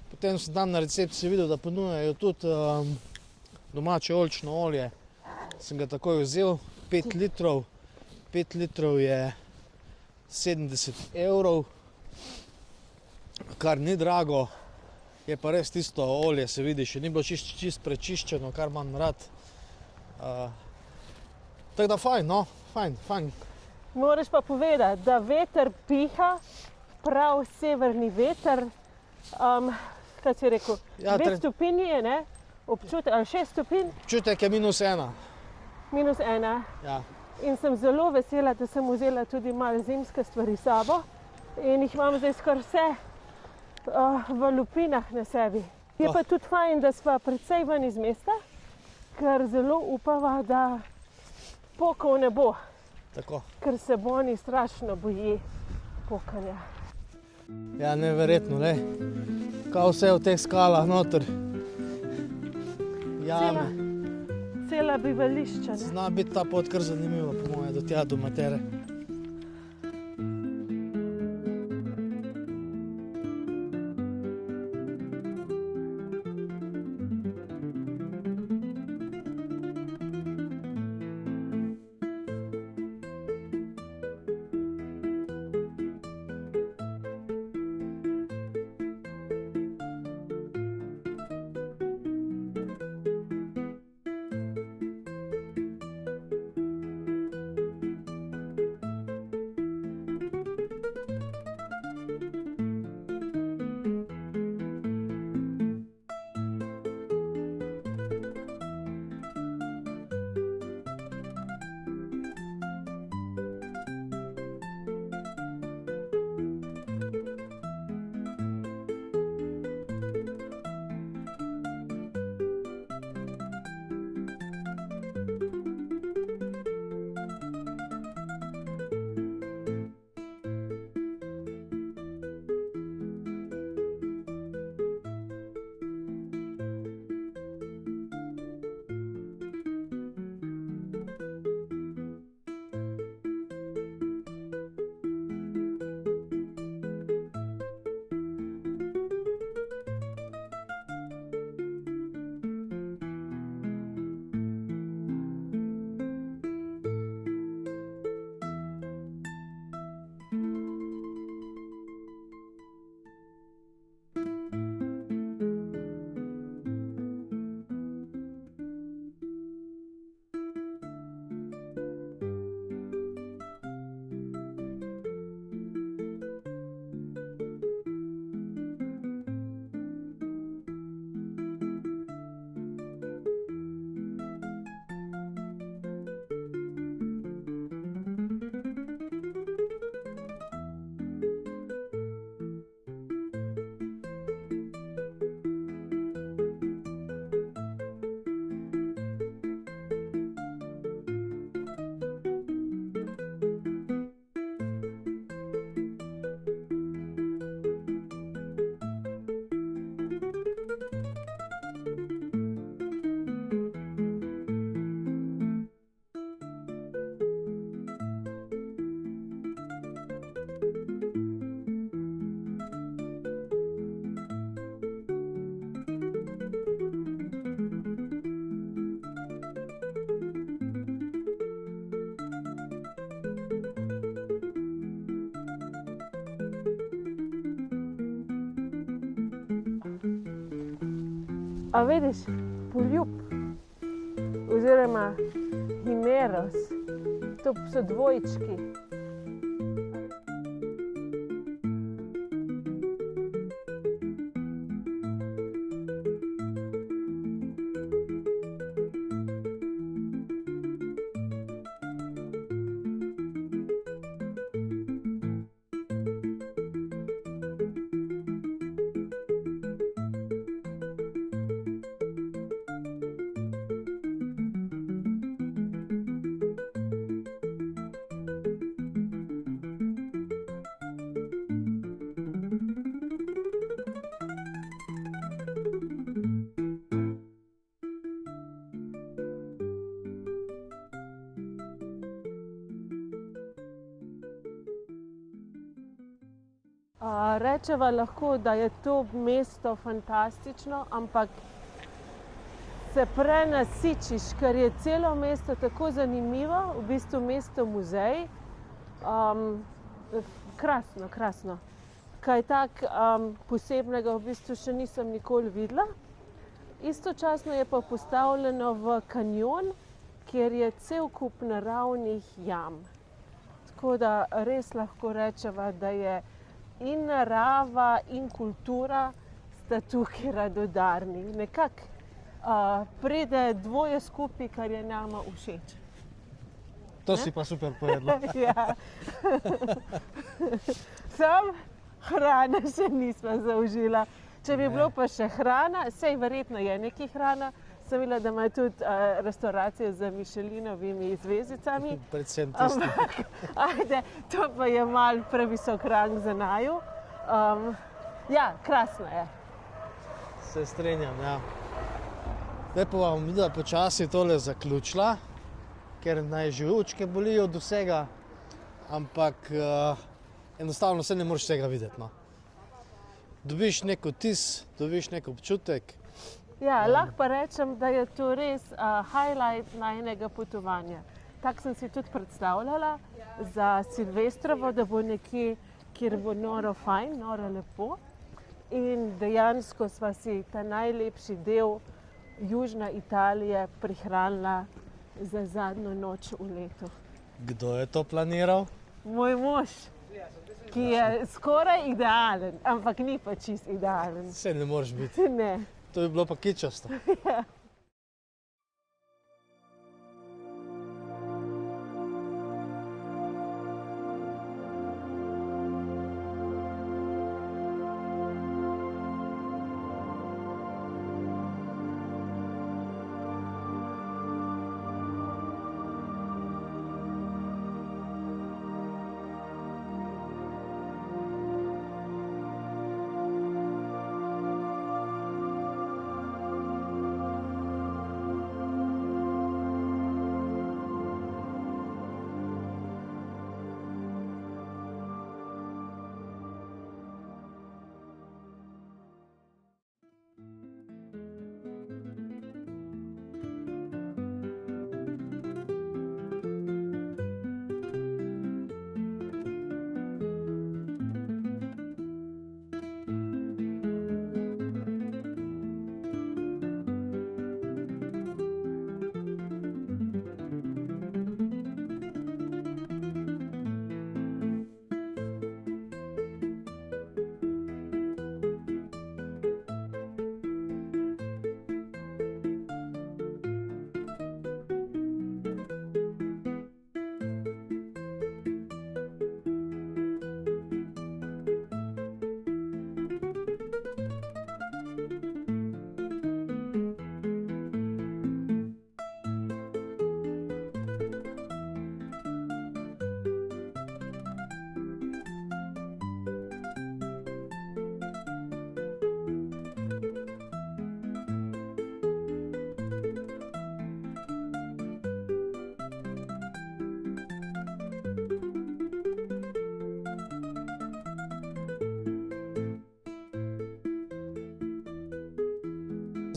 Potem sem tam na recepciji videl, da ponujajo tudi domače oljčno olje. Sem ga takoj vzel, 5 litrov. 5 litrov je 70 €, kar ni drago. Je pa res tisto olje, se vidi, še ni bilo čist prečiščeno, kar imam rad. Tako da fajn, no, fajn. Moraš pa povedati, da veter piha, prav severni veter. Kaj si rekel? Ja, 2 stopinji je, ne? Občutek, ali 6 stopinj? Občutek je -1. -1. Ja. In sem zelo vesela, da sem vzela tudi malo zimske stvari s sabo. In jih imam zdaj skoraj vse v lupinah na sebi. Je pa tudi fajn, da sva precej ven iz mesta, ker zelo upava, da pokov ne bo. Tako. Ker se Boni strašno boji pokanja. Ja, neverjetno, ne. Kao vse v teh skalah noter. Jame. Cela bivališča, ne? Zna biti ta pot kar zanimiva, po moje, do tja, do Matere. A vidiš, poljub oziroma himeros, to so dvojčki. Rečeva lahko, da je to mesto fantastično, ampak se prenasičiš, ker je celo mesto tako zanimivo, v bistvu mesto muzej. Krasno, krasno. Kaj tak posebnega v bistvu še nisem nikoli videla. Istočasno je pa postavljeno v kanjon, kjer je cel kup naravnih jam. Tako da res lahko rečeva, da je in narava in kultura sta tukaj radodarni. Nekako pride dvoje skupaj, kar je nama všeč. To si pa super povedala. Ja. Sam hrane še nisva zaužila. Če bi bilo pa še hrana, sej verjetno je nekaj hrana, sem videla, da imajo tudi restauracije z Michelinovimi zvezdicami. Predvsem tisti. Ajde, to pa je malo previsok rang za naju. Ja, krasno je. Se strenjam, ja. Zdaj pa bom videla počasi tole zaključila, ker naj živčke bolijo od vsega, ampak enostavno se ne moreš vsega videti. No. Dobiš nek vtis, dobiš nek občutek. Ja, lahko pa rečem, da je to res highlight najinega potovanja. Tako sem si tudi predstavljala za Silvestrovo, da bo nekje, kjer bo noro fajn, noro lepo. In dejansko sva si ta najlepši del južne Italije prihranila za zadnjo noč v letu. Kdo je to planiral? Moj mož, ki je skoraj idealen, ampak ni pa čist idealen. Se ne moreš biti. Ne. To bi bilo pa kičasto. Ja.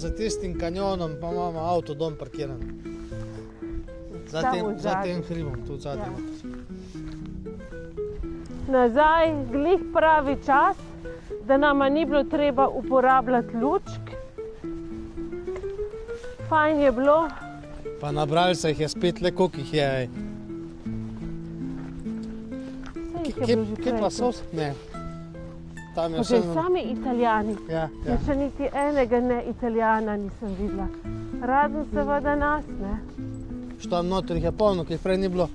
Za tistim kanjonom pa imamo avto dom parkiran. Za tem hribom, tu zadnji. Ja. Nazaj, glih pravi čas, da nama ni bilo treba uporabljati lučk. fajn je bilo. Pa nabrali se jih je spet, le koliko jih je. Saj jih je bilo že Kje prej. pa so? Ne. Tam je Pa vse. že sami Italijani. Ja, ja. Jaz še niti enega ne Italijana nisem videla. Razen seveda nas, ne. Što tam noter jih je polno, ki jih prej ni bilo.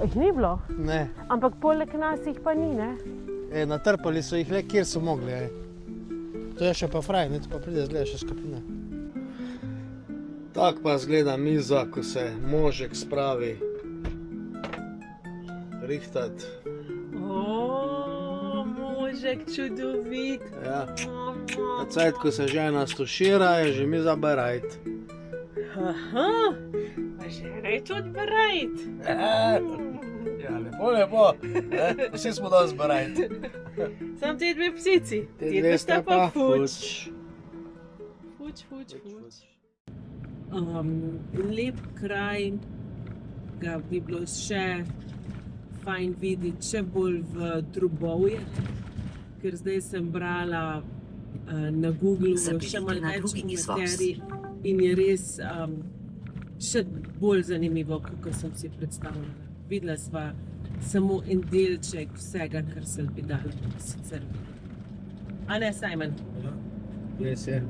Jih ni bilo, Ne. ampak poleg nas jih pa ni, ne. Natrpali so jih le, kjer so mogli. To je še pa fraj, ne, to pa pride zgleda še skupina. Tak pa zgleda miza, ko se možek spravi rihtat. O, možek čudovit. Ja. Na cajt, ko se žena stušira, je že miza berajt. Aha, pa žena je tudi berajt. Ja, lepo. Vsi smo danes berajt. Sam te dve psici, ti dve sta pa fuč. Fuč. Lep kraj, ga bi bilo še fajn videti, še bolj v drobovje, ker zdaj sem brala na Googlu Zapelite še malo na več drugi izvoz. materij in je res še bolj zanimivo, kako sem si predstavljala. Videla sva samo en delček vsega, kar se bi dalo sicer videti. A ne, Simon? Res je.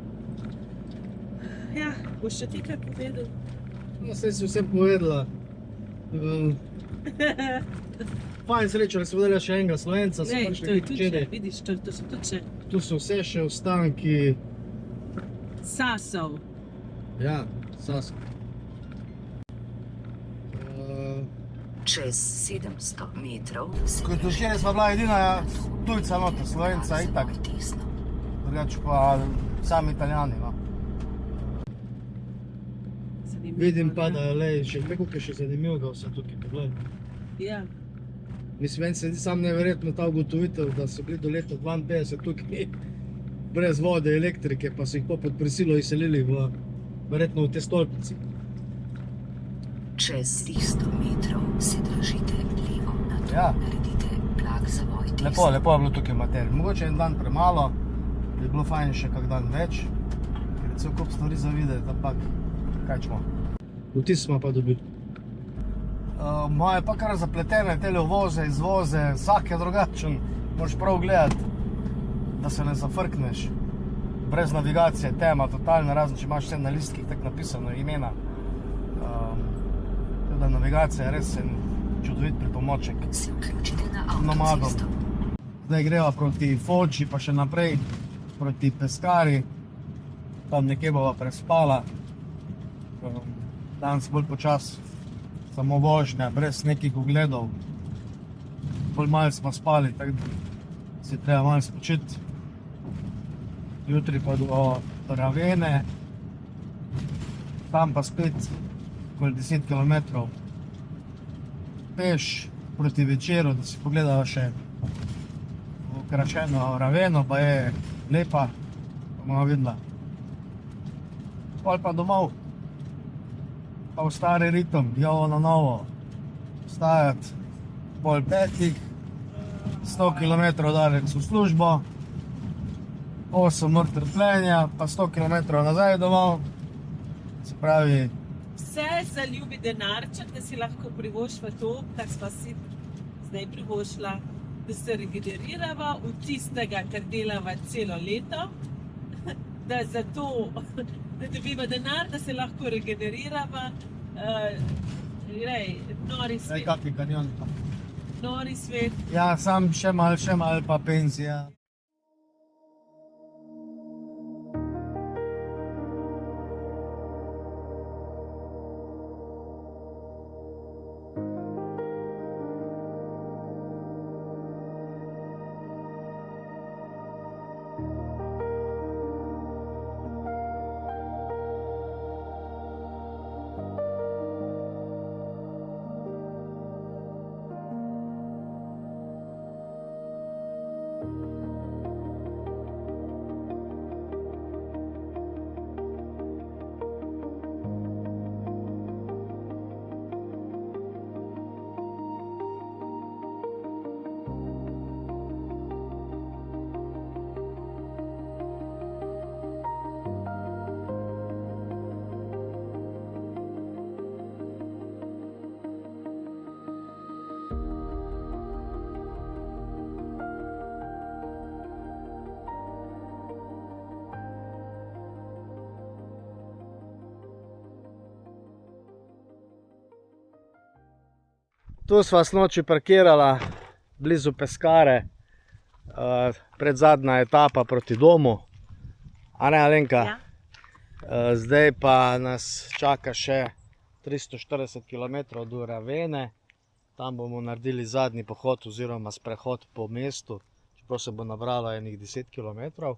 Ja, boš še ti kaj povedal? Ja, saj si vse povedala. Fajn srečo, da si vodila še enega Slovenca, so Ne, to prišli je tudi še, včeraj. vidiš, to so tudi še Tu so vse še ostanki, Sasov. ja, Sasko. Čez 700 metrov Kot včeraj sva bila edina tujca noter, Slovenca itak, desno. drugače pa sami Italijani. No. Zanimivo, Vidim pa, ne? da je še nekaj, ki je še zanimivega vse tukaj, poglej. Ja, Mislim, meni se zdi sam neverjetno ta ugotovitev, da so bili do leta 52 tukaj brez vode, elektrike, pa so jih pod prisilo izselili verjetno v te stolpici. Čez 300 metrov se držite levo, nato Ja. naredite blag zavoj desno. Lepo je bilo tukaj v materiji. Mogoče en dan premalo, bi bilo fajn še kak dan več, ker je cel kup stvari za videti, ampak kaj čemo. Vtis smo pa dobili. Moje pa kar zapletene, tele uvoze, izvoze, vsak je drugačen, moraš prav gledati, da se ne zafrkneš. Brez navigacije, tema, totalna, razen če imaš vse na listkih tak napisano imena. Teda navigacija je res en čudovit pripomoček. Se vključite na Nomadom. avtocesto. Zdaj greva proti Folči, pa še naprej proti Peskari. Tam nekje bova prespala. Danes bolj počas, samo vožnja, brez nekih ogledov. Bolj malo smo spali, tako da se treba malo spočiti. Jutri pa do Ravene, tam pa spet okoli 10 km peš proti večeru, da si pogledava še okrašeno Raveno, pa je lepa, pa bomo videla. Pol pa domov, pa v stari ritem, jovo na novo, vstajati pol 5, 100 km daleč v službo, 8 ur trpljenja, pa 100 km nazaj domov, se pravi, vse za ljubi denarček, da si lahko privoščiva to, kar sva si zdaj privoščila, da se regenerirava v tistega, kar delava celo leto, da zato, da dobiva denar, da se lahko regenerirava. Nori svet, kakvi kanjon. nori svet. Ja, sam še mal pa penzija. Tu sva snoči parkirala blizu Peskare, predzadnja etapa proti domu. A ne, Alenka? Ja. Zdaj pa nas čaka še 340 km do Ravene. Tam bomo naredili zadnji pohod oziroma sprehod po mestu, čeprav se bo nabralo enih 10 km.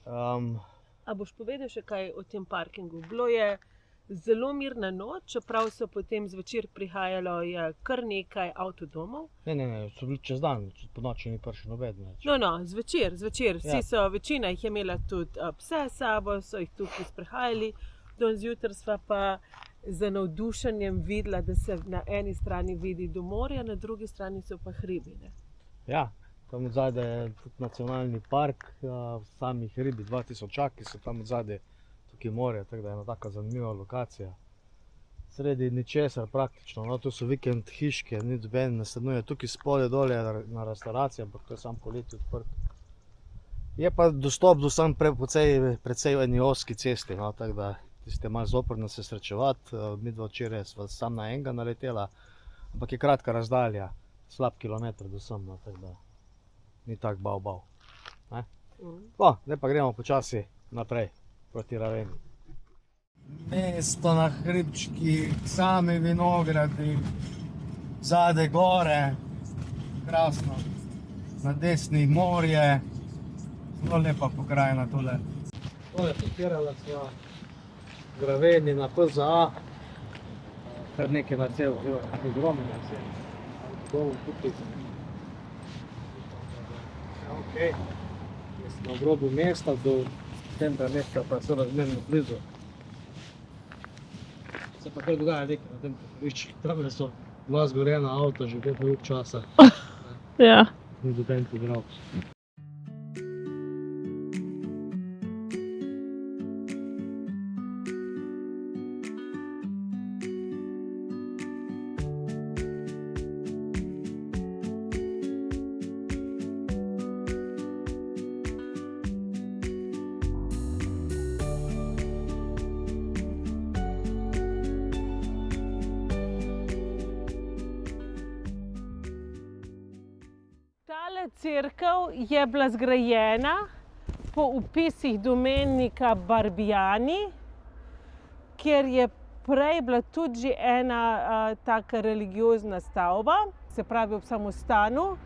A boš povedal še kaj o tem parkingu? Bilo je zelo mirna noč, čeprav so potem zvečer prihajalo kar nekaj avtodomov. Ne, so bili čez dan, po noči ni prišel nobeden več. No, zvečer. Vsi Ja. večina jih je imela tudi pse s sabo, so jih tukaj sprehajali. Danes zjutraj sva pa z navdušenjem videla, da se na eni strani vidi do morja, na drugi strani so pa hribi. Ne? Ja, tam odzadaj je tudi nacionalni park, sami hribi, 2000 ki so tam odzadaj, tukaj morje, tako da je ena taka zanimiva lokacija. Sredi ničesar praktično, no, tu so vikend hiške, ni doben, ne stanuje, tukaj spodaj dol je na restavraciji, ampak to je samo poleti odprt. Je pa dostop do sam precej eni ozki cesti, no, tako da tiste malo zoprno se srečevati, midva včeraj sva sam na enega naletela, ampak je kratka razdalja, slab kilometer do sem, no, tako da ni tak bav. Ne? Zdaj pa gremo počasi naprej proti Raveni. Mesto na hribčki, sami vinogradi, zadaj gore, krasno, na desni morje, zelo lepa pokrajina tole. Tole parkirala sva v Raveni na PZA, kar nekaj na cel, ogromno na cel. Dol tukaj. Okay. Na obrobu mesta, do centra mesta pa so razmerno blizu. Se pa kar dogaja nekaj na tem parkirišču. Tam so dva zgorjena avta že dolgo časa. Ja. Ni doben pobral. Tale cerkev je bila zgrajena po opisih domenika Barbiani, kjer je prej bila tudi že ena taka religiozna stavba, se pravi ob samostanu,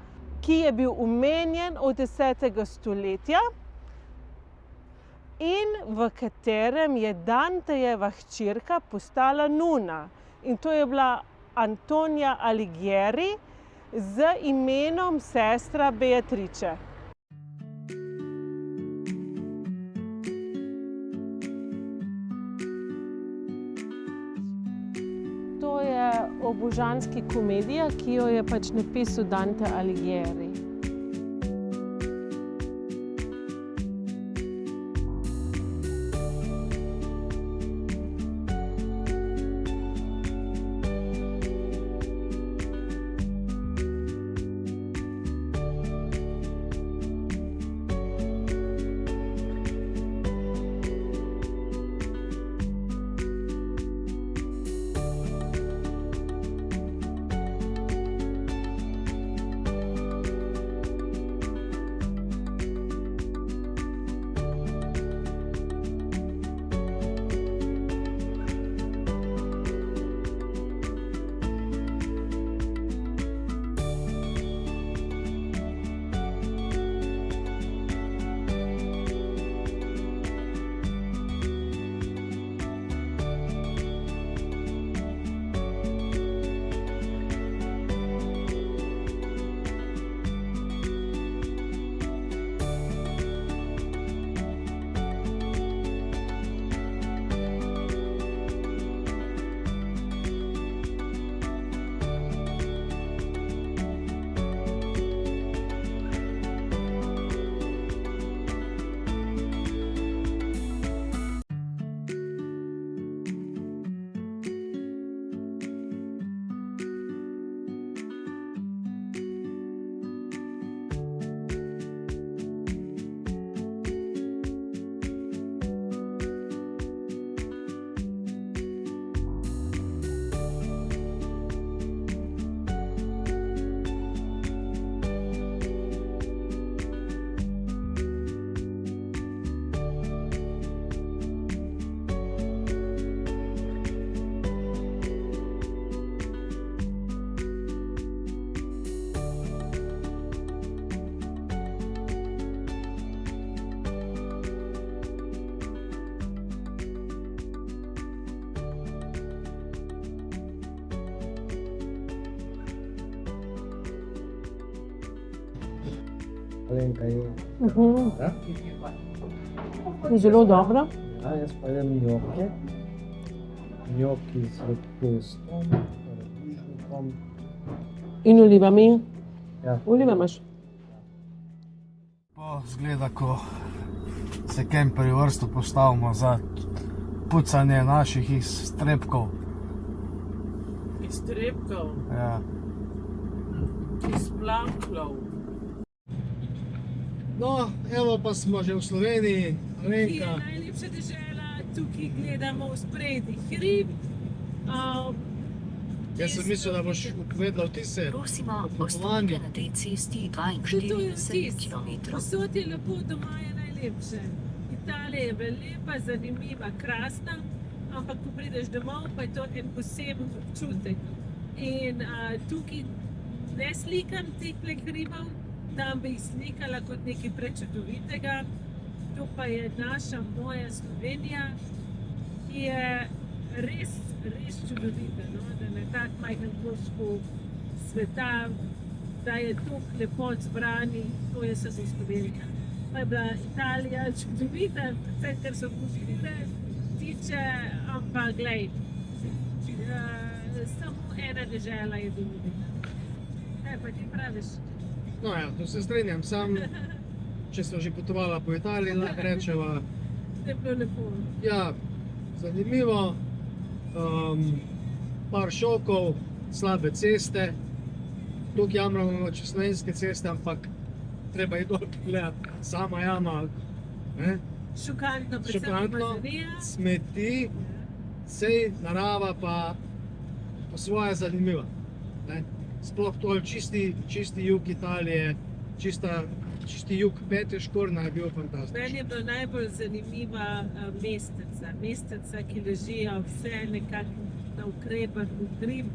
ki je bil omenjen od 10. stoletja in v katerem je Dantejeva hčerka postala nuna. In to je bila Antonija Alighieri z imenom sestra Beatrice. To je o božanski komedija, ki jo je pač napisal Dante Alighieri. Alenka je. Ja? Zelo dobro. Ja, jaz pa jem njoke. Njoki s pestom, paradižnikom. In olivami. Ja. Olive imaš? Zgleda, ko se kemperji vrsto postavimo za pucanje naših iztrebkov. Iztrebkov, Ja. izplanklov. No, evo pa smo že v Sloveniji, Ki je Alenka. najlepša dežela, tukaj gledamo v spredi hrib. Jaz sem mislil, da boš povedal ti se. Prosimo, Potovanje. ostanite na tej cesti To je 42 vtis. km. Posod je lepo, doma je najlepše. Italija je lepa, zanimiva, krasna, ampak ko prideš domov, pa je to en poseben občutek. In tukaj ne slikam teh hribov, tam bi jih slikala kot nekaj prečudovitega. To pa je naša, moja Slovenija, ki je res čudovita, no? Da na tak majhen koščku sveta, da je toliko lepot zbrani, to je samo Slovenija. Pa je bila Italija čudovita, vse, kar so kulture tiče, ampak glej, samo ena dežela je domovina. Kaj pa ti praviš? No ja, to se strinjam, sam, če smo že potovala po Italiji, lahko rečeva, To je bilo lepo. ja, zanimivo, par šokov, slabe ceste, tukaj jamramo čez slovenske ceste, ampak treba je dol pogledati, sama jama, ne? Šokantno, predvsem Šokantno, umazanija. smeti, sej narava pa po svoje zanimiva. Ne? Sploh to čisti jug Italije, čisti jug Peterškorna je bil fantastičen. Meni je bila najbolj zanimiva mesteca, ki ležijo vse nekako na ukrepah v hrib.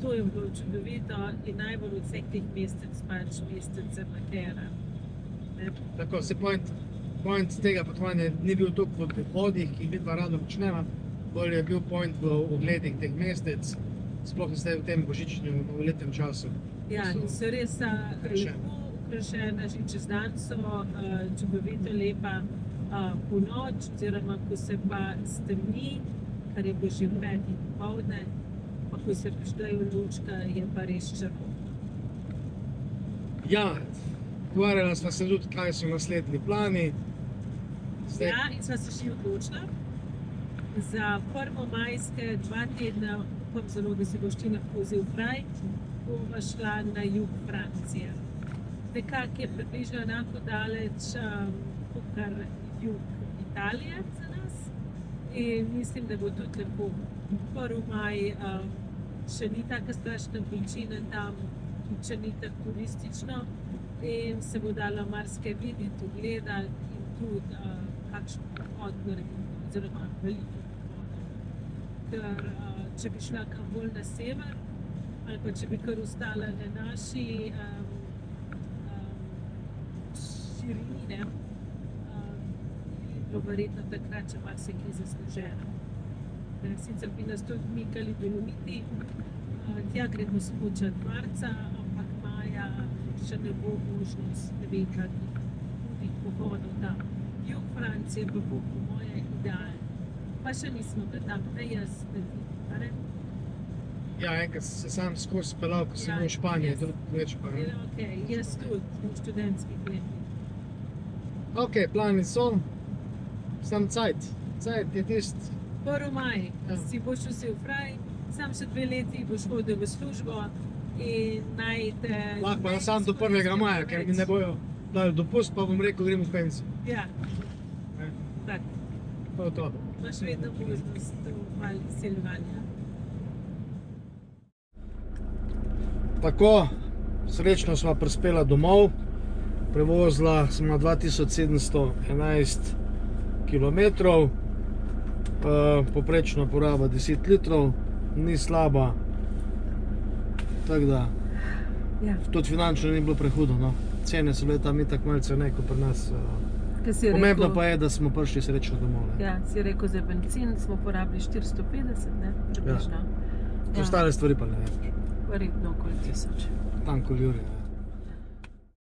To je bilo čudovito in najbolj od vseh teh mestec pač mestece Matera. Ne? Tako se point tega potovanja ni bil toliko v pohodih, ki jih vidva rado počneva, bolj je bil point v ogledih teh mestec, sploh zdaj v tem božičnem novoletnem času. Ja, in so res Okrašene. lepo okrašena, že čez dan so čudovito lepa po noč, oziroma ko se pa stemni, kar je bilo že v 5. popoldne, pa ko se prištejo lučka, je pa res črno. Ja, pogovarjala sva se tudi, kaj so naslednji plani. Zdaj, Ja, in sva se še odločila za prvomajske 2 tedna, upam zelo, da si boš ti lahko vzel fraj, bova šla na jug Francije. Nekako je približno enako daleč kot jug Italije za nas in mislim, da bo tudi lepo. 1. maj še ni taka strašna vročina tam, tudi še ni tako turistično in se bo dalo marsikaj videti, ogledati in tudi kakšen pohod narediti, oziroma veliko pohodov. Ker če bi šla kam bolj na sever, ali pa če bi kar ostala na naši širini, ne, bi bilo verjetno takrat še marsikaj zasluženo. Sicer bi nas tudi mikali Dolomiti, tja gremo smučat marca, ampak maja še ne bo možnost, ne vem, kakih hudih pohodov tam. Jug Francije pa bo po moje idealen. Pa še nismo bili tam, ne jaz, ne ti, a ne? ja, enkrat se sam skozi speljal, ko sem Ja, bil v Španiji, jaz. tudi več pa. Ja, okej, jaz tudi, v študentskih letih. Ok, plani so, sam cajt je tist, 1. maj, Ja. si boš vzel fraj, sam še 2 leti boš hodil v službo in najte... lahko pa sam do 1. maja, ker mi ne bojo dali dopust, pa bom rekel, gremo v penzijo. Ja, Ne, tak, to je to. imaš vedno možnost malo izsiljevanja. Tako, srečno sva prispela domov, prevozila smo 2711 km, poprečna poraba 10 litrov, ni slaba, tako da Ja. tudi finančno ni bilo prehudo, no. Cene so bile tam itak malce ne, kot pri nas. Kaj si Pomembno rekel? pa je, da smo prišli srečno domov. Ne. Ja, si rekel za bencin, smo porabili 450, ne, približno. Ostale stvari pa ne vem, Verjetno okoli 1000. tam kot Jurij.